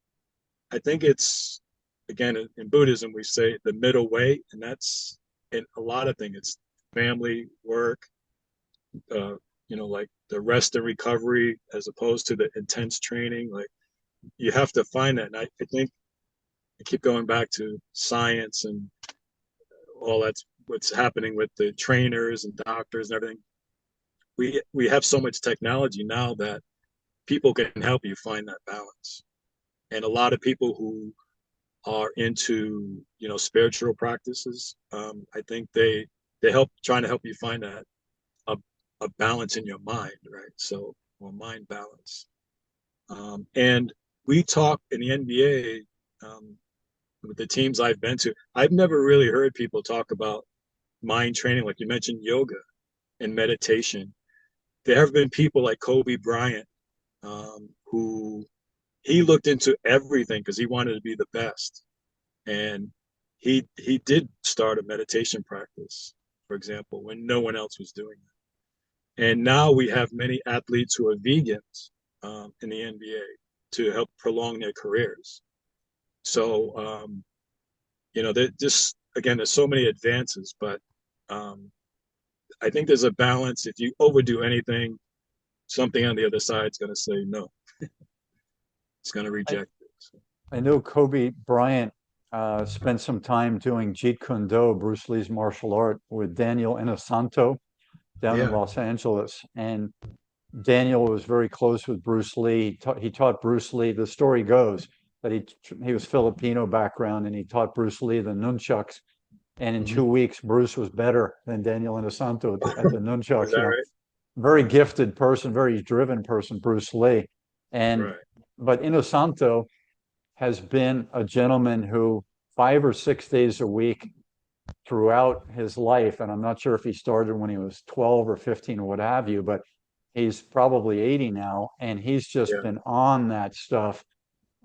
I think it's, again, in Buddhism we say the middle way, and that's in a lot of things. It's family, work, uh, like the rest and recovery as opposed to the intense training. Like you have to find that. And I think I keep going back to science and all that's what's happening with the trainers and doctors and everything. We have so much technology now that people can help you find that balance. And a lot of people who are into spiritual practices, I think they help trying to help you find a, a balance in your mind, right? So, or mind balance. And we talk in the NBA, with the teams I've been to. I've never really heard people talk about mind training, like you mentioned, yoga and meditation. There have been people like Kobe Bryant, who he looked into everything because he wanted to be the best, and he did start a meditation practice, for example, when no one else was doing it. And now we have many athletes who are vegans, in the NBA to help prolong their careers. So, just again, there's so many advances, but um, I think there's a balance. If you overdo anything, something on the other side is going to say no. It's going to I, reject it. So, I know Kobe Bryant spent some time doing Jeet Kune Do, Bruce Lee's martial art, with Daniel Inosanto down in yeah. Los Angeles. And Daniel was very close with Bruce Lee. He taught Bruce Lee. The story goes that he was Filipino background, and he taught Bruce Lee the nunchucks. And in Mm-hmm. 2 weeks, Bruce was better than Daniel Inosanto at the Is nunchucks. that right? Very gifted person, very driven person, Bruce Lee. And Right. but Inosanto has been a gentleman who 5 or 6 days a week throughout his life, and I'm not sure if he started when he was 12 or 15 or what have you, but he's probably 80 now, and he's just Yeah. been on that stuff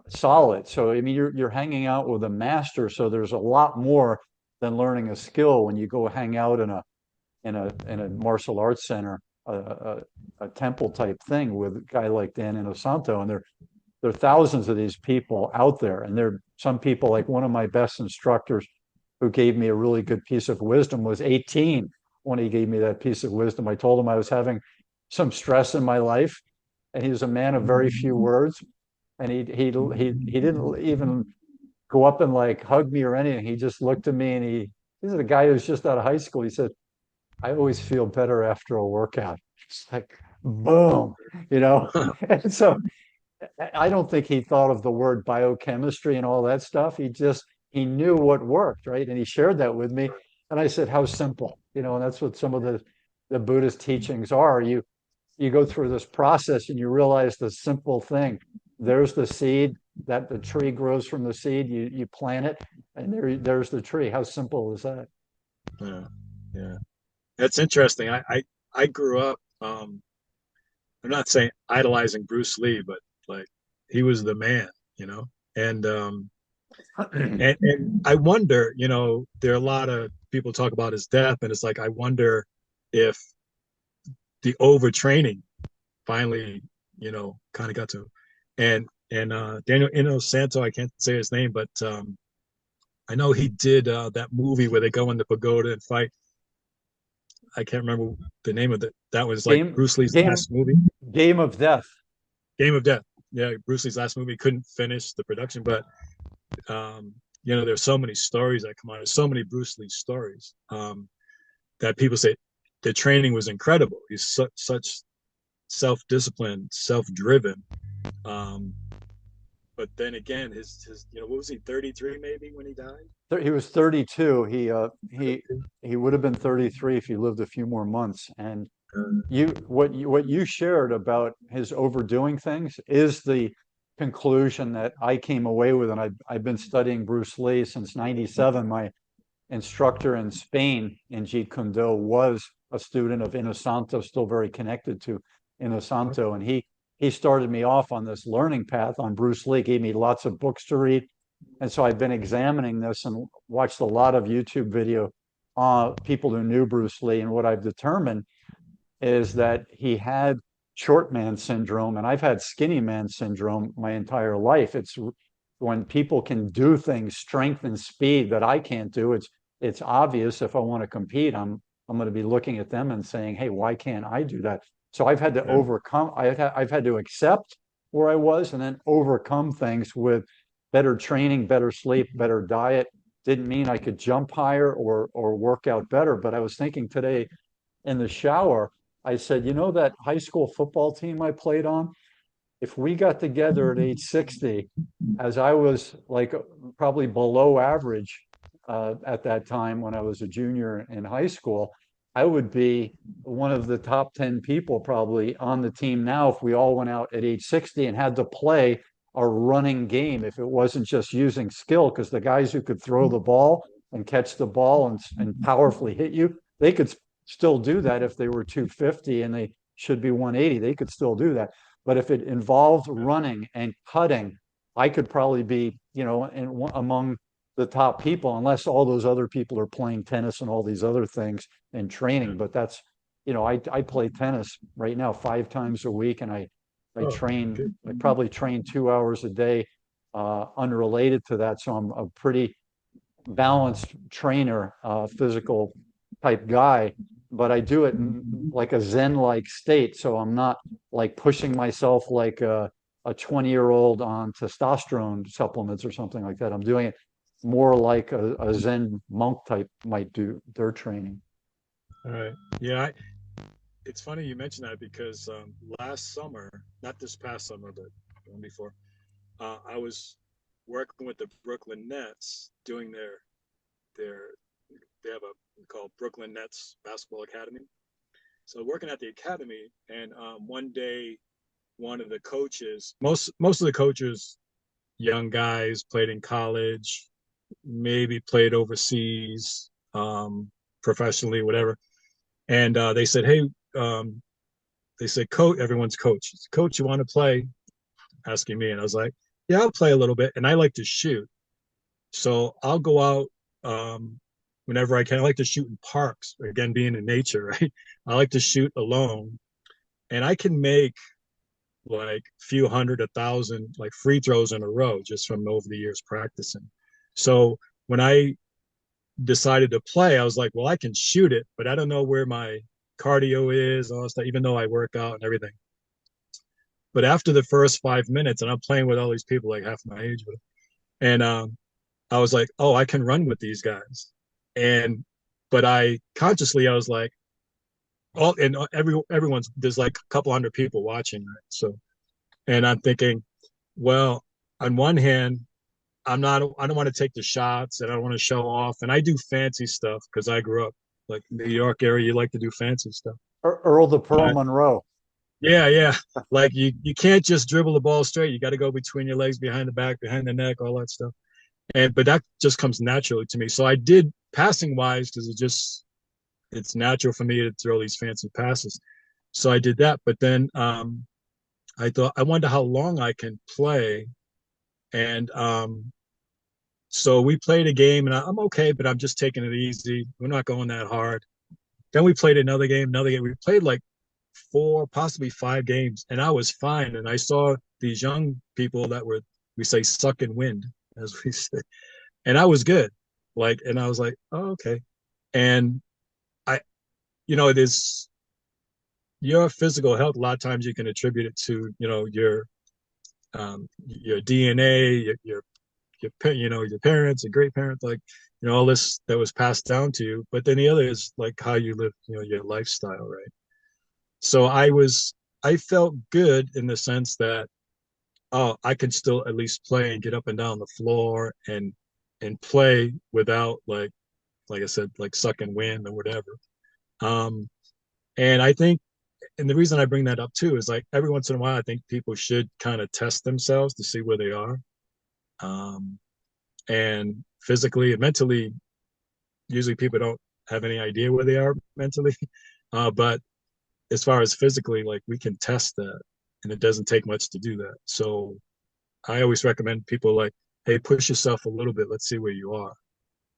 solid. So I mean, you're hanging out with a master, so there's a lot more than learning a skill when you go hang out in a martial arts center, a temple type thing with a guy like Dan Inosanto, and there are thousands of these people out there, and there are some people, like one of my best instructors who gave me a really good piece of wisdom was 18 when he gave me that piece of wisdom. I told him I was having some stress in my life, and he was a man of very few words, and he didn't even go up and like hug me or anything. He just looked at me, and he's a guy who's just out of high school. He said, I always feel better after a workout. It's like boom, you know. And so I don't think he thought of the word biochemistry and all that stuff. He knew what worked, right? And he shared that with me. And I said, how simple, and that's what some of the Buddhist teachings are. You go through this process and you realize the simple thing. There's the seed, that the tree grows from the seed. You plant it, and there's the tree. How simple is that? Yeah. Yeah. That's interesting. I grew up. I'm not saying idolizing Bruce Lee, but like he was the man, you know. And and I wonder, there are a lot of people talk about his death, and it's like I wonder if the overtraining finally, kind of got to him. And Daniel Inosanto, I can't say his name, but I know he did that movie where they go in the pagoda and fight. I can't remember the name of it. That was like Game Bruce Lee's game last movie, game of death. Game of Death. Yeah, Bruce Lee's last movie couldn't finish the production, but um, there's so many stories that come out. There's so many Bruce Lee stories, that people say the training was incredible. He's such self-disciplined, self-driven. Um, but then again, his what was he, 33 maybe when he died? He was 32. He would have been 33 if he lived a few more months. And what you shared about his overdoing things is the conclusion that I came away with. And I've been studying Bruce Lee since '97. My instructor in Spain in Jeet Kune Do was a student of Inosanto, still very connected to Inosanto, and he started me off on this learning path on Bruce Lee. Gave me lots of books to read, And so I've been examining this and watched a lot of YouTube video on people who knew Bruce Lee. And what I've determined is that he had short man syndrome, and I've had skinny man syndrome my entire life. It's when people can do things, strength and speed that I can't do. It's obvious if I want to compete, I'm going to be looking at them and saying, hey, why can't I do that? So I've had to Yeah. overcome. I've had to accept where I was and then overcome things with better training, better sleep, better diet. Didn't mean I could jump higher or work out better, but I was thinking today in the shower, I said, you know, that high school football team I played on, if we got together at age 60, as I was like probably below average at that time when I was a junior in high school, I would be one of the top 10 people probably on the team now if we all went out at age 60 and had to play a running game, if it wasn't just using skill, because the guys who could throw the ball and catch the ball and powerfully hit you, they could still do that if they were 250 and they should be 180. They could still do that. But if it involved running and cutting, I could probably be, you know, among the top people, unless all those other people are playing tennis and all these other things and training. But that's, you know, I play tennis right now 5 times a week, and Oh, good. I probably train 2 hours a day, unrelated to that. So I'm a pretty balanced trainer, physical type guy, but I do it in like a Zen-like state. So I'm not like pushing myself like a 20-year-old on testosterone supplements or something like that. I'm doing it more like a Zen monk type might do their training. All right. Yeah, it's funny you mentioned that because last summer, not this past summer, but the one before, I was working with the Brooklyn Nets doing their they have a called Brooklyn Nets Basketball Academy. So working at the academy, and one day, one of the coaches, most of the coaches, young guys, played in college, maybe played overseas, professionally, whatever. And they said, hey, um, they said, coach, everyone's coach. Coach, you want to play? Asking me, and I was like, yeah, I'll play a little bit, and I like to shoot, so I'll go out whenever I can. I like to shoot in parks. Again, being in nature, right? I like to shoot alone, and I can make like few hundred, 1,000, like free throws in a row just from over the years practicing. So when I decided to play, I was like, well, I can shoot it, but I don't know where my cardio is, all that stuff, even though I work out and everything. But after the first 5 minutes, and I'm playing with all these people like half my age, and I was like, oh, I can run with these guys. And but I consciously I was like, all and everyone's there's like a couple hundred people watching, right? So and I'm thinking, well, on one hand, I don't want to take the shots and I don't want to show off. And I do fancy stuff because I grew up like New York area, you like to do fancy stuff. Earl the Pearl But Monroe. yeah, yeah. Like you can't just dribble the ball straight. You got to go between your legs, behind the back, behind the neck, all that stuff. And but that just comes naturally to me. So I did passing wise because it's natural for me to throw these fancy passes. So I did that. But then I thought I wonder how long I can play. And so we played a game and I'm okay, but I'm just taking it easy. We're not going that hard. Then we played another game, another game. We played like 4, possibly 5 games, and I was fine. And I saw these young people that were, we say, sucking wind, as we say, and I was good. Like, and I was like, oh, okay. And I, it is your physical health. A lot of times you can attribute it to, your DNA, your parents and great parents, like, all this that was passed down to you. But then the other is like how you live, your lifestyle, right? So I felt good in the sense that, oh, I can still at least play and get up and down the floor and play without like I said, like sucking wind or whatever. Um, and I think, and the reason I bring that up too is like every once in a while, I think people should kind of test themselves to see where they are. Um, and physically and mentally, usually people don't have any idea where they are mentally. But as far as physically, like we can test that and it doesn't take much to do that. So I always recommend people like, hey, push yourself a little bit. Let's see where you are.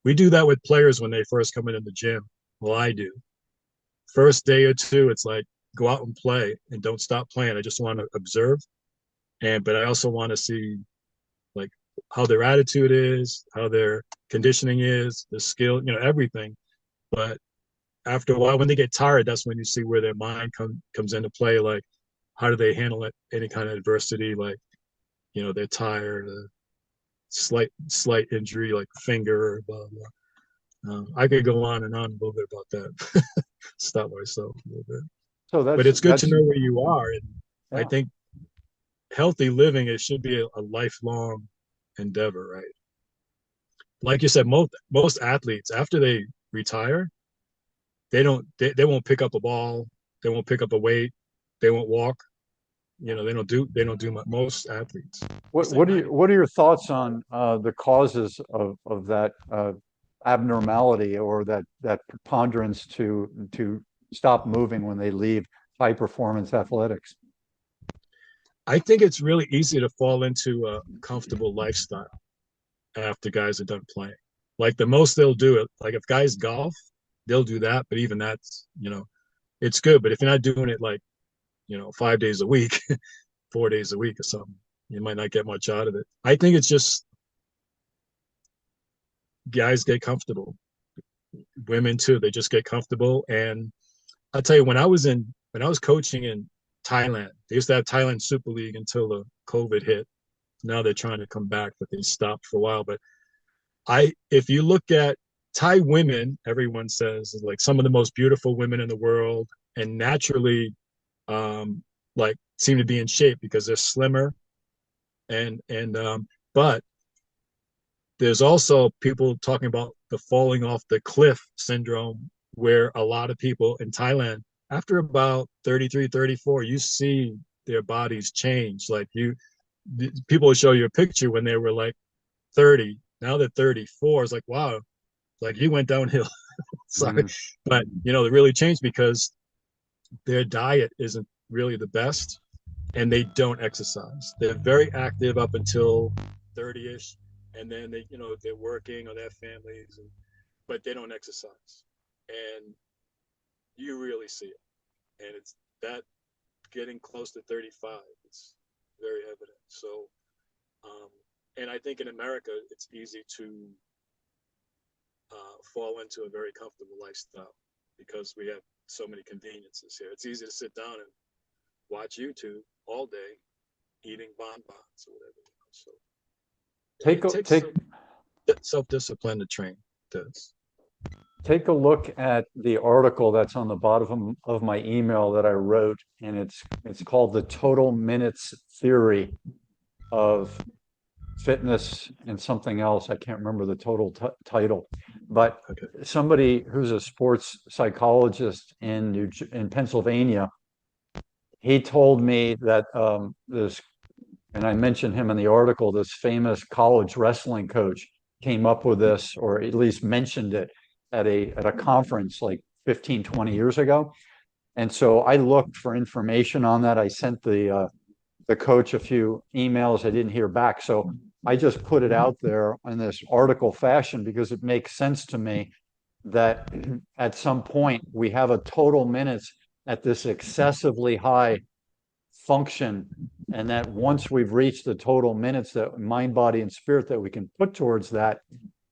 We do that with players when they first come in the gym. Well, I do. First day or two, it's like go out and play and don't stop playing. I just want to observe, but I also want to see like how their attitude is, how their conditioning is, the skill, everything. But after a while, when they get tired, that's when you see where their mind comes into play. Like, how do they handle it? Any kind of adversity, like they're tired, slight injury, like finger, blah blah. I could go on and on a little bit about that. Stop myself a little bit, So but it's good to that's know where you are, and I yeah. think healthy living, it should be a lifelong endeavor, right? Like you said, most athletes after they retire, they won't pick up a ball, they won't pick up a weight, they won't walk. They don't do most athletes. I say 90. What are your thoughts on the causes of that abnormality or that preponderance to stop moving when they leave high performance athletics? I think it's really easy to fall into a comfortable lifestyle after guys are done playing. Like the most they'll do it, like if guys golf, they'll do that, but even that's, it's good. But if you're not doing it like, 5 days a week, 4 days a week or something, you might not get much out of it. I think it's just guys get comfortable. Women too, they just get comfortable. And I'll tell you, when I was coaching in Thailand, they used to have Thailand Super League until the COVID hit. Now they're trying to come back, but they stopped for a while. But if you look at Thai women, everyone says like some of the most beautiful women in the world, and naturally, like seem to be in shape because they're slimmer, but there's also people talking about the falling off the cliff syndrome, where a lot of people in Thailand, after about 33, 34, you see their bodies change. Like people will show you a picture when they were like 30. Now they're 34. It's like, wow, like you went downhill. Sorry. Mm, But, they really changed because their diet isn't really the best and they don't exercise. They're very active up until 30ish, and then they're working on their families, but they don't exercise, and you really see it. And it's that getting close to 35, it's very evident. So, um, and I think in America, it's easy to fall into a very comfortable lifestyle because we have so many conveniences here. It's easy to sit down and watch YouTube all day, eating bonbons or whatever. So take it a takes take some self-discipline to train. It does. take a look at the article that's on the bottom of my email that I wrote, and it's called the Total Minutes Theory of Fitness and something else. I can't remember the total title, but Okay. somebody who's a sports psychologist in Pennsylvania, he told me that this, and I mentioned him in the article, this famous college wrestling coach came up with this, or at least mentioned it at a conference like 15, 20 years ago. And so I looked for information on that. I sent the coach a few emails. I didn't hear back. So I just put it out there in this article fashion because it makes sense to me that at some point we have a total minutes at this excessively high function, and that once we've reached the total minutes that mind, body, and spirit that we can put towards that,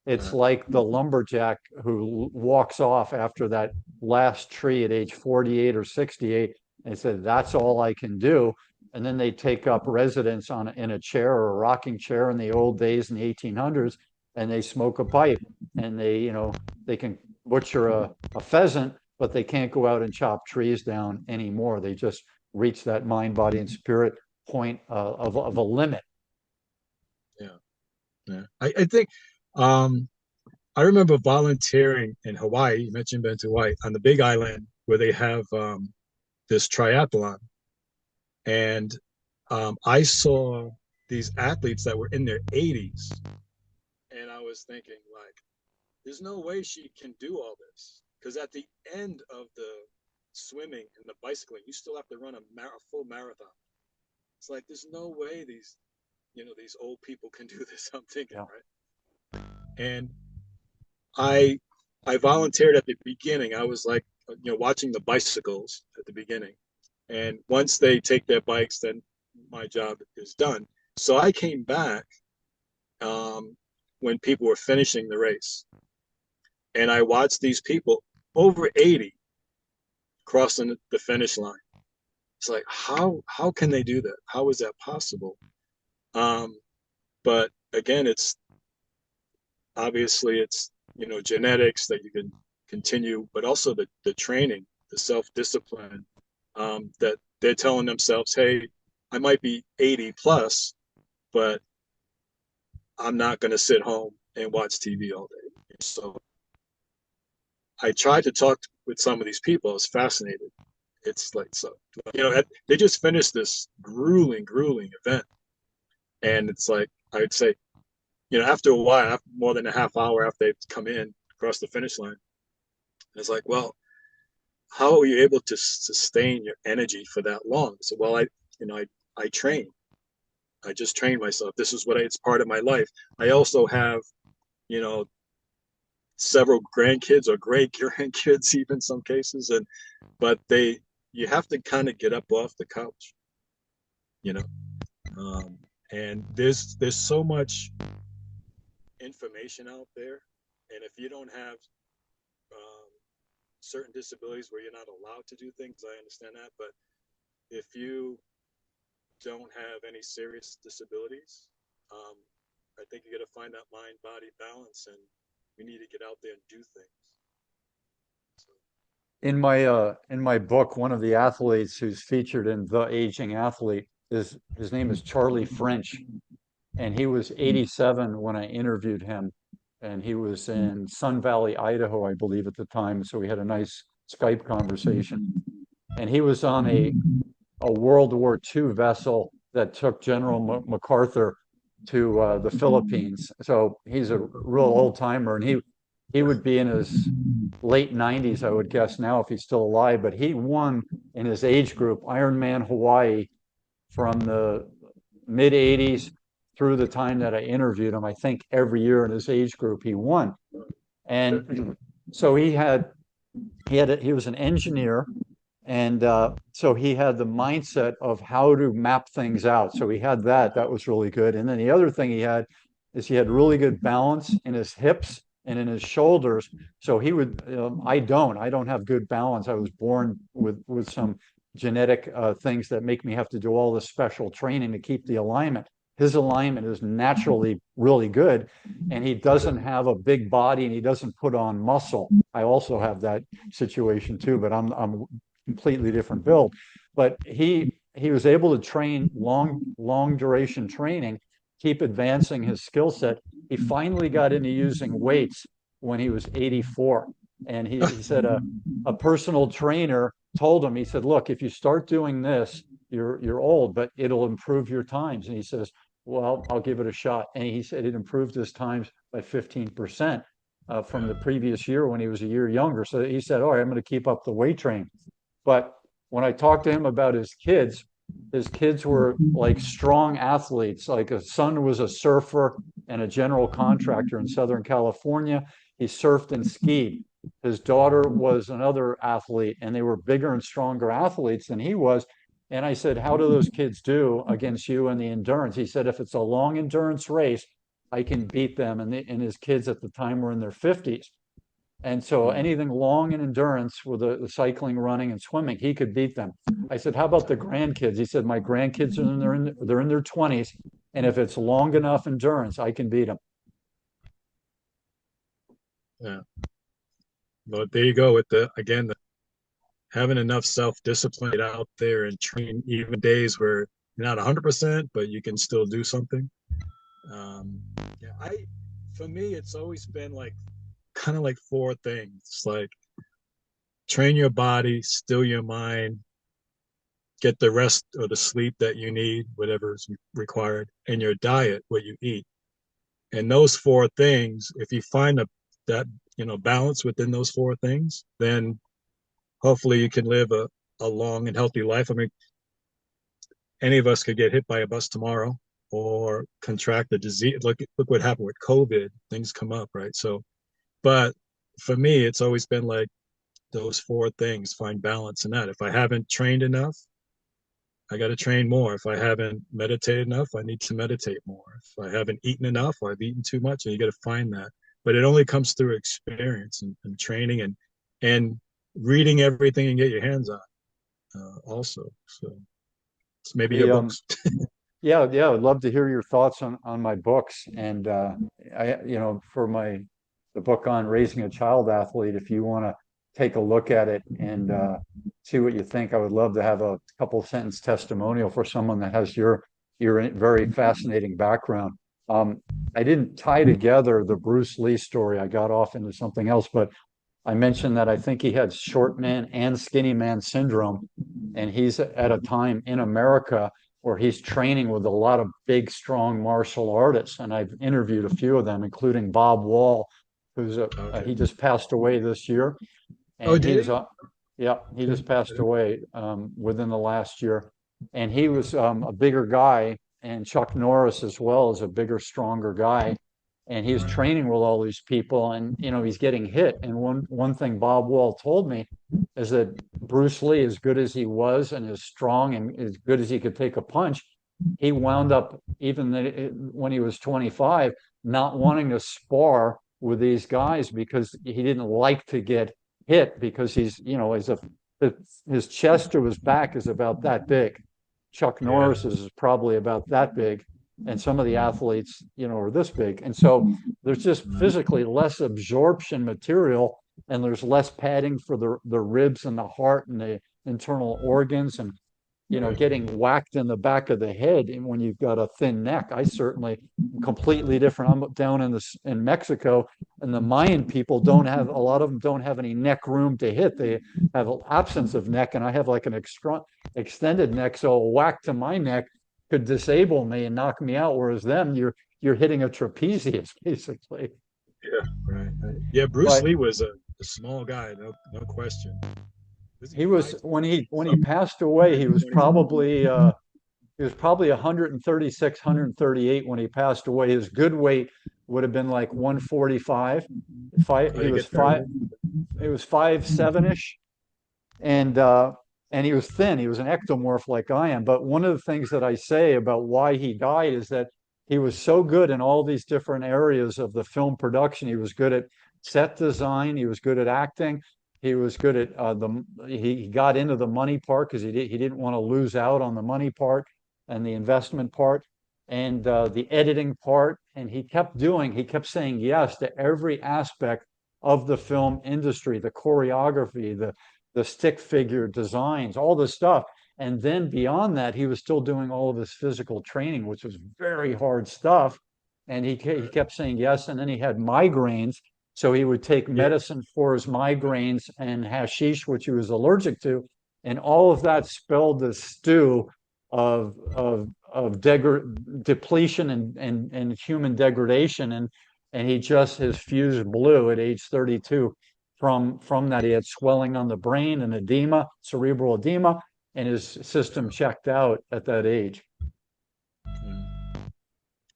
it's Uh, like the lumberjack who walks off after that last tree at age 48 or 68 and said, that's all I can do. And then they take up residence in a chair or a rocking chair in the old days in the 1800s, and they smoke a pipe, and they can butcher a pheasant, but they can't go out and chop trees down anymore. They just reach that mind, body, and spirit point of a limit. yeah, yeah. I think I remember volunteering in Hawaii. You mentioned been to Hawaii on the Big Island where they have this triathlon, and I saw these athletes that were in their 80s, and I was thinking like, there's no way she can do all this because at the end of the swimming and the bicycling, you still have to run a full marathon. It's like there's no way these old people can do this, I'm thinking, Yeah. right? And I I volunteered at the beginning. I was like, watching the bicycles at the beginning. And once they take their bikes, then my job is done. So I came back when people were finishing the race, and I watched these people over 80 crossing the finish line. It's like, how can they do that? How is that possible? Um, but again, it's obviously it's genetics that you can continue, but also the training, the self-discipline, that they're telling themselves, hey, I might be 80 plus, but I'm not going to sit home and watch TV all day. So I tried to talk with some of these people. I was fascinated. It's like, so they just finished this grueling event, and it's like I would say, after a while, after more than a half hour after they've come in across the finish line, it's like, well, how are you able to sustain your energy for that long? So, well, I train. I just train myself. This is it's part of my life. I also have, you know, several grandkids or great grandkids, even some cases, but you have to kind of get up off the couch, you know, um, and there's so much information out there, and if you don't have um, certain disabilities where you're not allowed to do things, I understand that, but if you don't have any serious disabilities, um, I think you got to find that mind body balance, and we need to get out there and do things. So, In my book, one of the athletes who's featured in The Aging Athlete is his name is Charlie French, and he was 87 when I interviewed him, and he was in Sun Valley, Idaho, I believe, at the time. So we had a nice Skype conversation, and he was on a World War II vessel that took General MacArthur to the Philippines. So he's a real old timer, and he would be in his late 90s, I would guess now, if he's still alive. But he won in his age group Ironman Hawaii from the mid 80s through the time that I interviewed him. I think every year in his age group he won. And so he was an engineer, and so he had the mindset of how to map things out. So he had that was really good. And then the other thing he had is he had really good balance in his hips and in his shoulders. So he would, I don't have good balance. I was born with some genetic things that make me have to do all this special training to keep the alignment. His alignment is naturally really good, and he doesn't have a big body, and he doesn't put on muscle. I also have that situation too, but I'm completely different build. But he was able to train long duration training, keep advancing his skill set. He finally got into using weights when he was 84, and he said a personal trainer told him, he said, look, if you start doing this, you're old, but it'll improve your times. And he says, well, I'll give it a shot. And he said it improved his times by 15% from the previous year when he was a year younger. So he said, all right, I'm going to keep up the weight training. But when I talked to him about his kids were like strong athletes. Like his son was a surfer and a general contractor in Southern California. He surfed and skied. His daughter was another athlete, and they were bigger and stronger athletes than he was. And I said, how do those kids do against you in the endurance? He said, if it's a long endurance race, I can beat them. And his kids at the time were in their 50s. And so anything long in endurance with the cycling, running, and swimming, he could beat them. I said, how about the grandkids? He said, my grandkids they're in their 20s, and if it's long enough endurance, I can beat them. yeah, but there you go with having enough self-discipline out there and train even days where you're not 100%, but you can still do something. Yeah, for me, it's always been like kind of like four things: like train your body, still your mind, get the rest or the sleep that you need, whatever is required, and your diet, what you eat. And those four things, if you find that balance within those four things, then hopefully you can live a long and healthy life. I mean, any of us could get hit by a bus tomorrow. or contract the disease. Look what happened with COVID. Things come up, right? So, but for me, it's always been like those four things, find balance in that. If I haven't trained enough, I got to train more. If I haven't meditated enough, I need to meditate more. If I haven't eaten enough or I've eaten too much, and you got to find that. But it only comes through experience and training and reading everything and get your hands on also. So it's maybe your The books. Yeah, yeah, I'd love to hear your thoughts on my books. And I, for the book on raising a child athlete, if you want to take a look at it and see what you think, I would love to have a couple sentence testimonial for someone that has your very fascinating background. Um, I didn't tie together the Bruce Lee story. I got off into something else, but I mentioned that I think he had short man and skinny man syndrome, and he's at a time in America where he's training with a lot of big, strong martial artists. And I've interviewed a few of them, including Bob Wall, Okay. he just passed away this year. Oh, And did he? yeah, he Okay. just passed away within the last year. And he was a bigger guy, and Chuck Norris as well is a bigger, stronger guy. And he was Right. training with all these people, and he's getting hit. And one thing Bob Wall told me is that Bruce Lee, as good as he was and as strong and as good as he could take a punch, he wound up, even when he was 25, not wanting to spar with these guys because he didn't like to get hit, because his chest or his back is about that big. Chuck Yeah. Norris is probably about that big, and some of the athletes, are this big. And so there's just Right. physically less absorption material, and there's less padding for the ribs and the heart and the internal organs, and Right. getting whacked in the back of the head when you've got a thin neck. I certainly completely different. I'm down in Mexico, and the Mayan people don't have, a lot of them don't have any neck room to hit. They have an absence of neck, and I have like an extended neck, so a whack to my neck could disable me and knock me out. Whereas them, you're hitting a trapezius basically. Yeah. Right. Right. Yeah. Bruce But Lee was a small guy, no question. Was he he was, five when he something? passed away, he was 120 something? probably 136, 138 when he passed away. His good weight would have been like 145. Oh, He you was get that? he was 5'7" ish, and he was thin. He was an ectomorph like I am. But one of the things that I say about why he died is that he was so good in all these different areas of the film production. He was good at set design. He was good at acting. He was good at he got into the money part because he didn't want to lose out on the money part and the investment part and the editing part. And he kept saying yes to every aspect of the film industry, the choreography, the stick figure designs, all this stuff. And then beyond that, he was still doing all of his physical training, which was very hard stuff. And he kept saying yes. And then he had migraines. So he would take Yeah. medicine for his migraines and hashish, which he was allergic to. And all of that spelled the stew of depletion and human degradation. And his fuse blew at age 32 from that. He had swelling on the brain and edema, cerebral edema, and his system checked out at that age.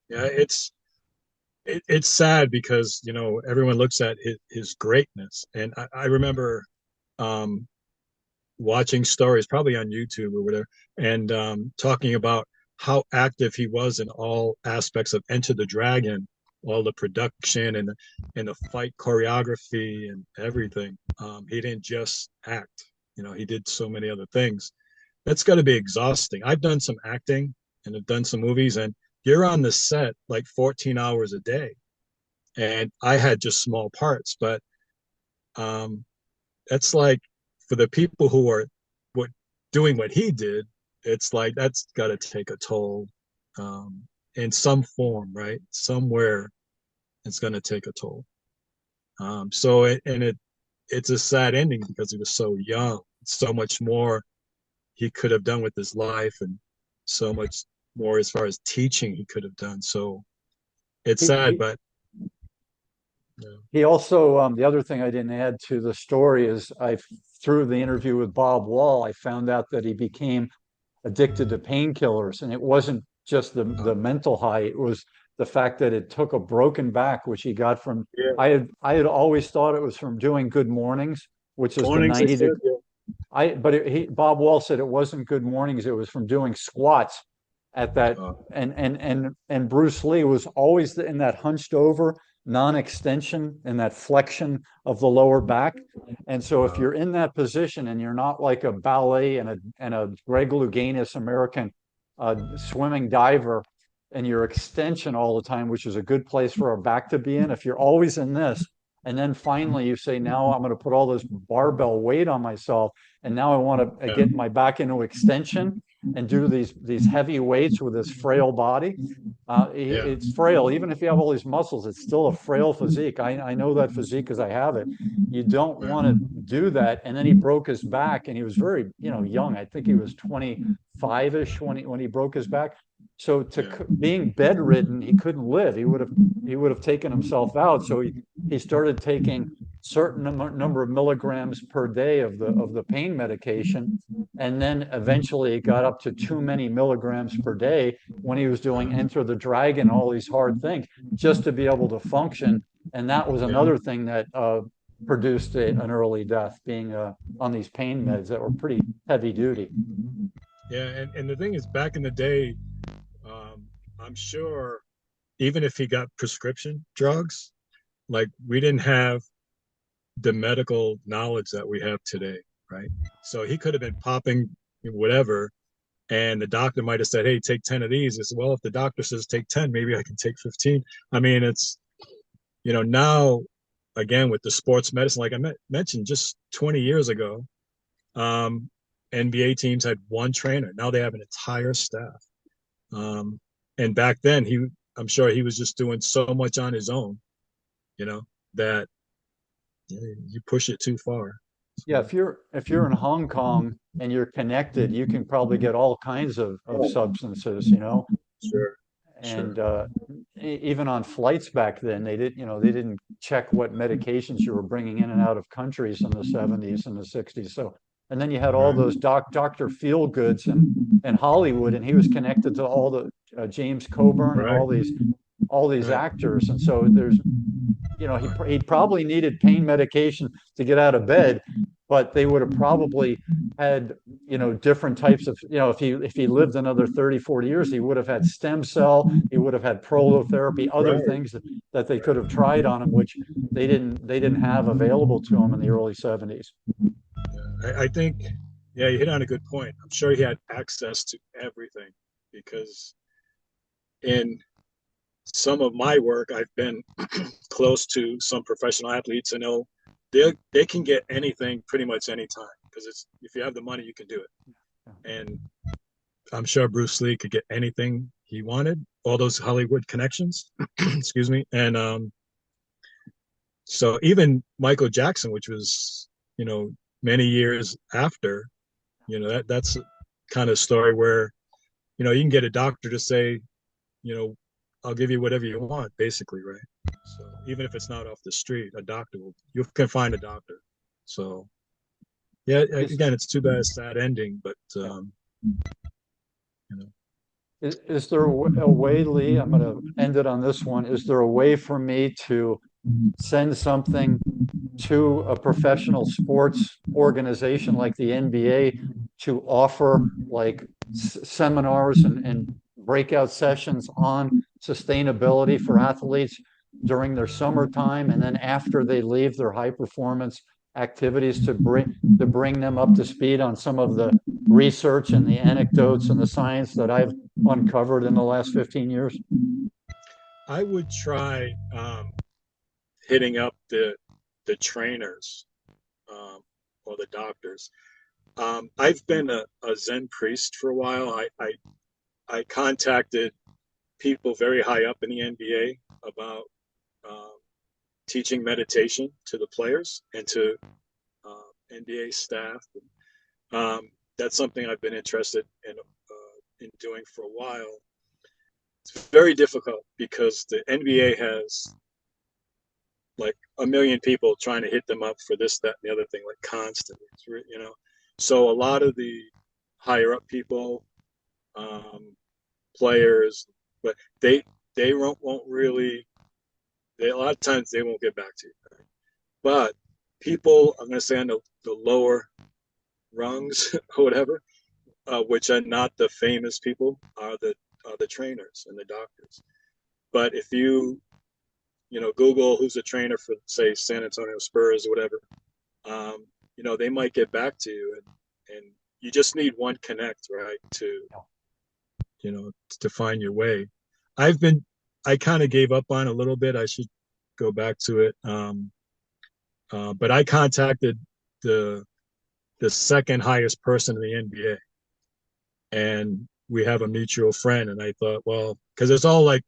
Yeah. It's sad because everyone looks at his greatness, and I remember um, watching stories probably on YouTube or whatever, and talking about how active he was in all aspects of Enter the Dragon, all the production and the fight choreography and everything. He didn't just act, he did so many other things. That's got to be exhausting. I've done some acting and have done some movies, and you're on the set like 14 hours a day. And I had just small parts, but um, that's like for the people who are what doing what he did, it's like that's got to take a toll in some form, right? Somewhere it's going to take a toll. It's a sad ending because he was so young. So much more he could have done with his life, and so much more as far as teaching he could have done. So it's He, sad, he, but yeah. he also, the other thing I didn't add to the story is through the interview with Bob Wall, I found out that he became addicted to painkillers. And it wasn't just the mental high. It was the fact that it took a broken back, which he got from. Yeah. I had always thought it was from doing Good Mornings, which is the Mornings, they 90 said, degree. yeah. Bob Wall said it wasn't Good Mornings. It was from doing squats at that. Uh, And Bruce Lee was always in that hunched over non-extension and that flexion of the lower back. And so if uh, you're in that position and you're not like a ballet and a Greg Louganis American swimming diver and your extension all the time, which is a good place for our back to be in, if you're always in this, and then finally you say, now I'm going to put all this barbell weight on myself, and now I want to yeah, get my back into extension and do these heavy weights with this frail body. yeah, It's frail. Even if you have all these muscles, it's still a frail physique. I know that physique because I have it. You don't right, want to do that. And then he broke his back, and he was very, young. I think he was 25-ish when he broke his back. So yeah, being bedridden, he couldn't live. He would have taken himself out. So he started taking certain number of milligrams per day of the pain medication, and then eventually it got up to too many milligrams per day when he was doing uh, Enter the Dragon, all these hard things, just to be able to function. And that was yeah, another thing that produced an early death, being on these pain meds that were pretty heavy duty. yeah. And the thing is, back in the day, um, I'm sure even if he got prescription drugs, like we didn't have the medical knowledge that we have today, right? So he could have been popping whatever, and the doctor might have said, "Hey, take 10 of these." As well, if the doctor says take 10, maybe I can take 15. I mean, it's now again with the sports medicine, like I mentioned, just 20 years ago, um, NBA teams had one trainer. Now they have an entire staff. Um, and back then, I'm sure he was just doing so much on his own, you know, that you push it too far. Yeah, So, if you're in Hong Kong and you're connected, you can probably get all kinds of substances. sure, And sure, even on flights back then, they didn't check what medications you were bringing in and out of countries in the 70s and the 60s. So, and then you had all right, those Dr. Feelgoods and Hollywood, and he was connected to all the James Coburn and right, all these right, actors. And so he probably needed pain medication to get out of bed, but they would have probably had different types of, if he lived another 30, 40 years, he would have had stem cell, he would have had prolotherapy, other right, things that they could right. have tried on him, which they didn't have available to him in the early 70s. I think, yeah, you hit on a good point. I'm sure he had access to everything because in some of my work, I've been close to some professional athletes. I know they can get anything pretty much anytime because it's if you have the money, you can do it. And I'm sure Bruce Lee could get anything he wanted. All those Hollywood connections, excuse me, and so even Michael Jackson, which was many years after, that's kind of story where you can get a doctor to say, you know, I'll give you whatever you want, basically, right? So even if it's not off the street, a doctor you can find a doctor. So yeah, Is, again, it's too bad it's sad ending, but yeah. you know, Is there a way, Lee? I'm going to end it on this one. Is there a way for me to send something to a professional sports organization like the NBA to offer like seminars and breakout sessions on sustainability for athletes during their summertime, and then after they leave their high performance activities, to bring them up to speed on some of the research and the anecdotes and the science that I've uncovered in the last 15 years? I would try hitting up the trainers or the doctors. I've been a Zen priest for a while. I contacted people very high up in the NBA about um, teaching meditation to the players and to NBA staff. That's something I've been interested in doing for a while. It's very difficult because the NBA has like a million people trying to hit them up for this, that, and the other thing, like constantly. So a lot of the higher up people, um, players, but they won't really. A lot of times they won't get back to you. But people, I'm going to say on the lower rungs or whatever, which are not the famous people, are the trainers and the doctors. But if Google who's a trainer for say San Antonio Spurs or whatever, they might get back to you, and you just need one connect, right, to find your way. I kind of gave up on it a little bit. I should go back to it. But I contacted the second highest person in the NBA, and we have a mutual friend. And I thought, well, because it's all like,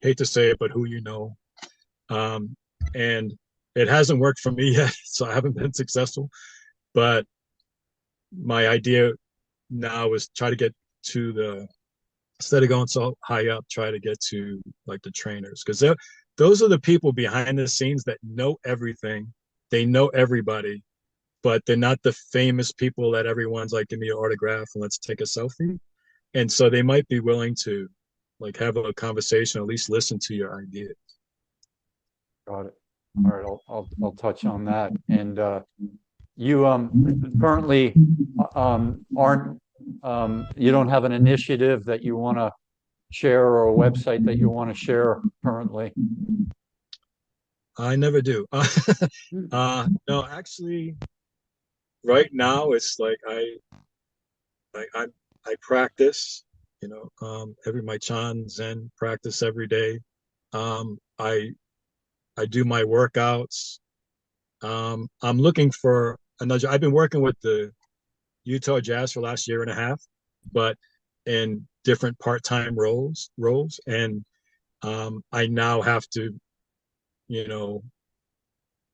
hate to say it, but who you know, and it hasn't worked for me yet, so I haven't been successful. But my idea now is try to get to instead of going so high up, try to get to like the trainers, because those are the people behind the scenes that know everything. They know everybody, but they're not the famous people that everyone's like, give me your autograph and let's take a selfie. And so they might be willing to like have a conversation, at least listen to your ideas. Got it. All right, I'll touch on that. And you currently aren't you don't have an initiative that you want to share or a website that you want to share currently? I never do. No, actually, right now it's like I practice, every my Chan Zen practice every day. I do my workouts. I'm looking for another. I've been working with the Utah Jazz for the last year and a half, but in different part-time roles, and I now have to,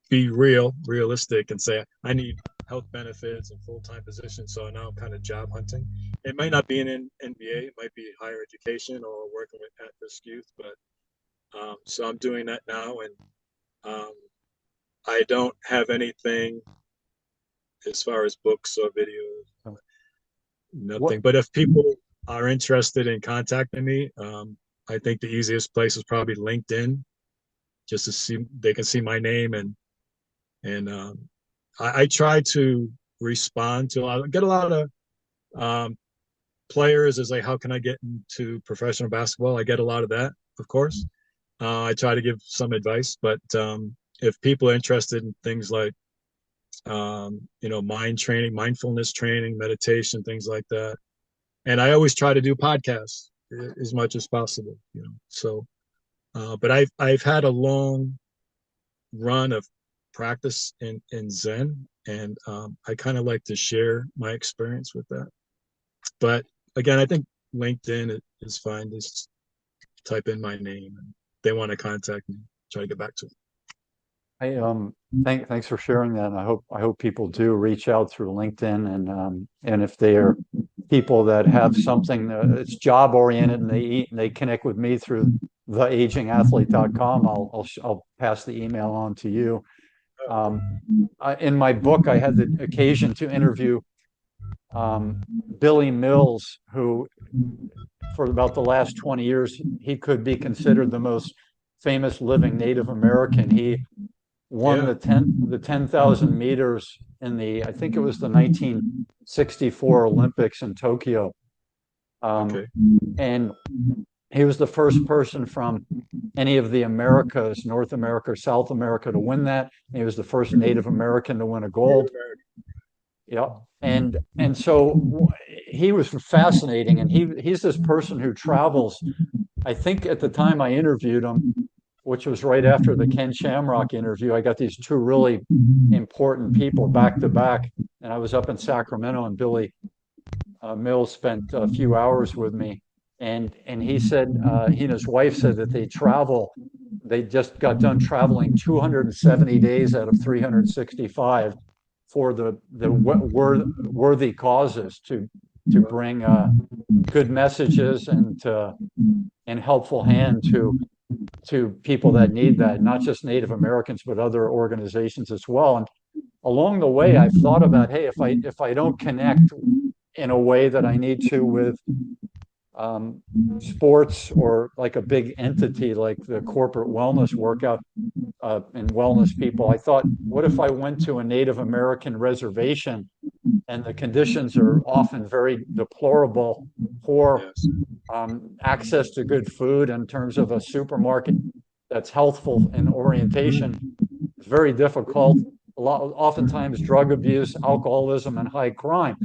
be realistic and say I need health benefits and full-time positions. So now I'm kind of job hunting. It might not be in NBA, it might be higher education or working with at-risk youth, but so I'm doing that now, and I don't have anything as far as books or videos, nothing. What? But if people are interested in contacting me, I think the easiest place is probably LinkedIn, just to see they can see my name, and I try to respond to get a lot of players is like, how can I get into professional basketball? I get a lot of that, of course. I try to give some advice, but if people are interested in things like mind training, mindfulness training, meditation, things like that, and I always try to do podcasts as much as possible. So, but I've had a long run of practice in Zen, and I kind of like to share my experience with that. But again, I think LinkedIn is fine. Just type in my name, and they want to contact me, try to get back to them. Thanks for sharing that. And I hope people do reach out through LinkedIn, and if they are people that have something that's job oriented and they connect with me through theagingathlete.com, I'll pass the email on to you. In my book, I had the occasion to interview Billy Mills, who for about the last 20 years, he could be considered the most famous living Native American. He won the 10,000 meters in I think it was the 1964 Olympics in Tokyo. Okay. And he was the first person from any of the Americas, North America or South America, to win that. He was the first Native American to win a gold. Yeah. And so he was fascinating. And he's this person who travels. I think at the time I interviewed him, which was right after the Ken Shamrock interview, I got these two really important people back to back. And I was up in Sacramento, and Billy Mills spent a few hours with me. And he said, he and his wife said that they just got done traveling 270 days out of 365 for the worthy causes to bring good messages and helpful hand to people that need that, not just Native Americans, but other organizations as well. And along the way, I've thought about, hey, if I don't connect in a way that I need to with sports or like a big entity like the corporate wellness workout and wellness people. I thought, what if I went to a Native American reservation and the conditions are often very deplorable, poor Yes. access to good food in terms of a supermarket that's healthful in orientation is very difficult. Oftentimes drug abuse, alcoholism, and high crime.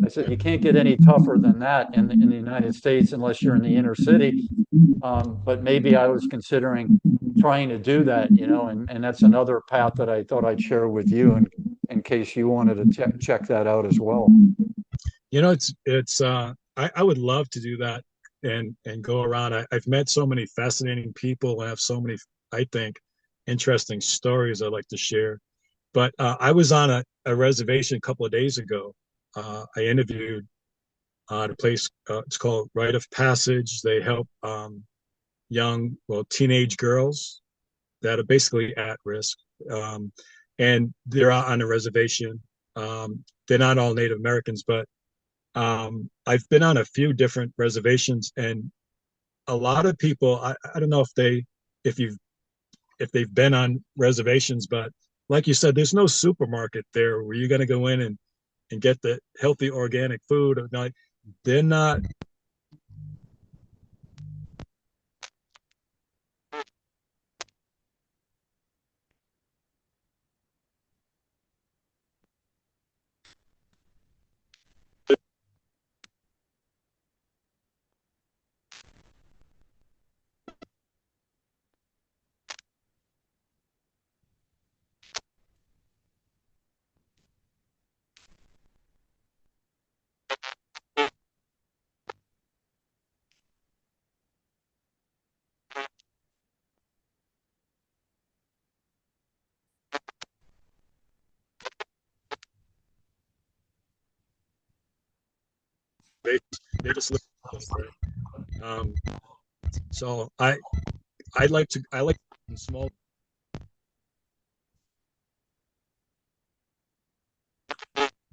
I said, you can't get any tougher than that in the United States unless you're in the inner city. But maybe I was considering trying to do that, and that's another path that I thought I'd share with you in case you wanted to check that out as well. I would love to do that and go around. I've met so many fascinating people. I have so many, I think, interesting stories I'd like to share. But I was on a reservation a couple of days ago. I interviewed at a place. It's called Rite of Passage. They help teenage girls that are basically at risk, um, and they're out on a reservation. They're not all Native Americans, but I've been on a few different reservations, and a lot of people. I don't know if you've if they've been on reservations, but like you said, there's no supermarket there where you're going to go in and get the healthy organic food. Or not, they're not. They they just live. Right? So I like small.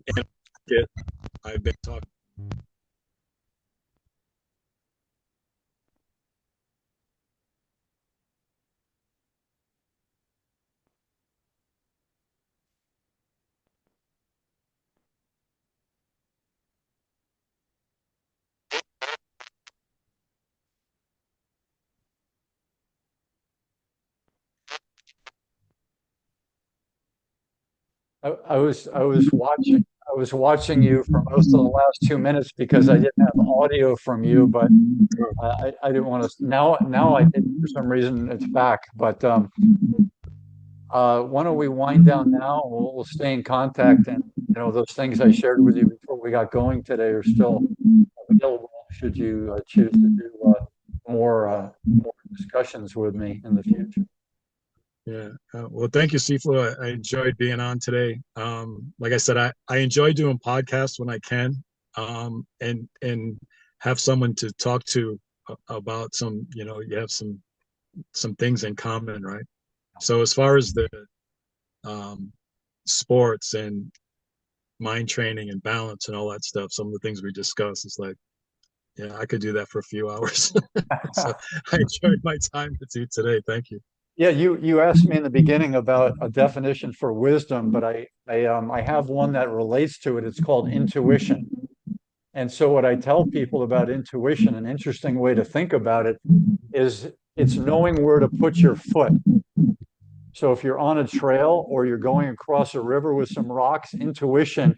And I've been talking. I was watching you for most of the last 2 minutes because I didn't have audio from you, but I didn't want to. Now I did for some reason. It's back, but why don't we wind down now? We'll stay in contact, and those things I shared with you before we got going today are still available. Should you choose to do more discussions with me in the future? Yeah. Well, thank you, Sifu. I enjoyed being on today. Like I said, I enjoy doing podcasts when I can, and have someone to talk to about some, you have some things in common, right? So as far as the um, sports and mind training and balance and all that stuff, some of the things we discuss is like, yeah, I could do that for a few hours. So I enjoyed my time with you today. Thank you. Yeah, you asked me in the beginning about a definition for wisdom, but I have one that relates to it. It's called intuition. And so what I tell people about intuition, an interesting way to think about it, is it's knowing where to put your foot. So if you're on a trail or you're going across a river with some rocks, intuition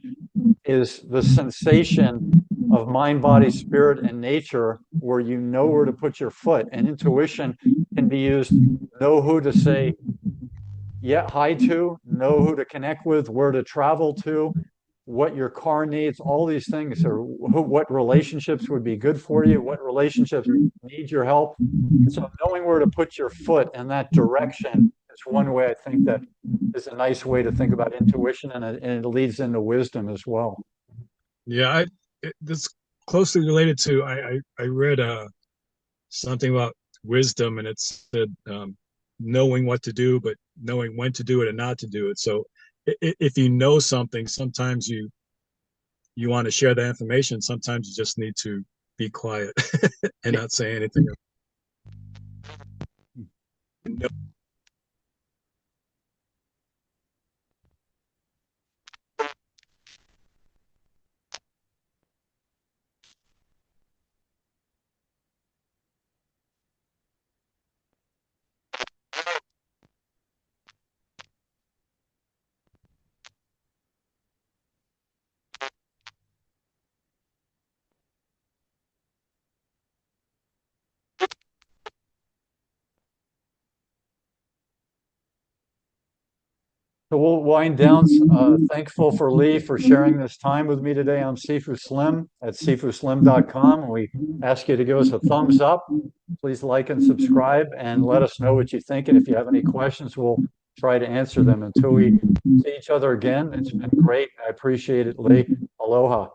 is the sensation of mind, body, spirit, and nature where you know where to put your foot. And intuition can be used, know who to say yeah, hi to, know who to connect with, where to travel to, what your car needs, all these things, or what relationships would be good for you, what relationships need your help. So knowing where to put your foot in that direction is one way I think that is a nice way to think about intuition, and it leads into wisdom as well. Yeah, this closely related to I read something about wisdom, and it said knowing what to do, but knowing when to do it and not to do it. So if you know something, sometimes you want to share that information. Sometimes you just need to be quiet and not say anything. No. So we'll wind down. Thankful for Lee for sharing this time with me today. I'm Sifu Slim at sifuslim.com, and we ask you to give us a thumbs up. Please like and subscribe and let us know what you think. And if you have any questions, we'll try to answer them. Until we see each other again, it's been great. I appreciate it, Lee. Aloha.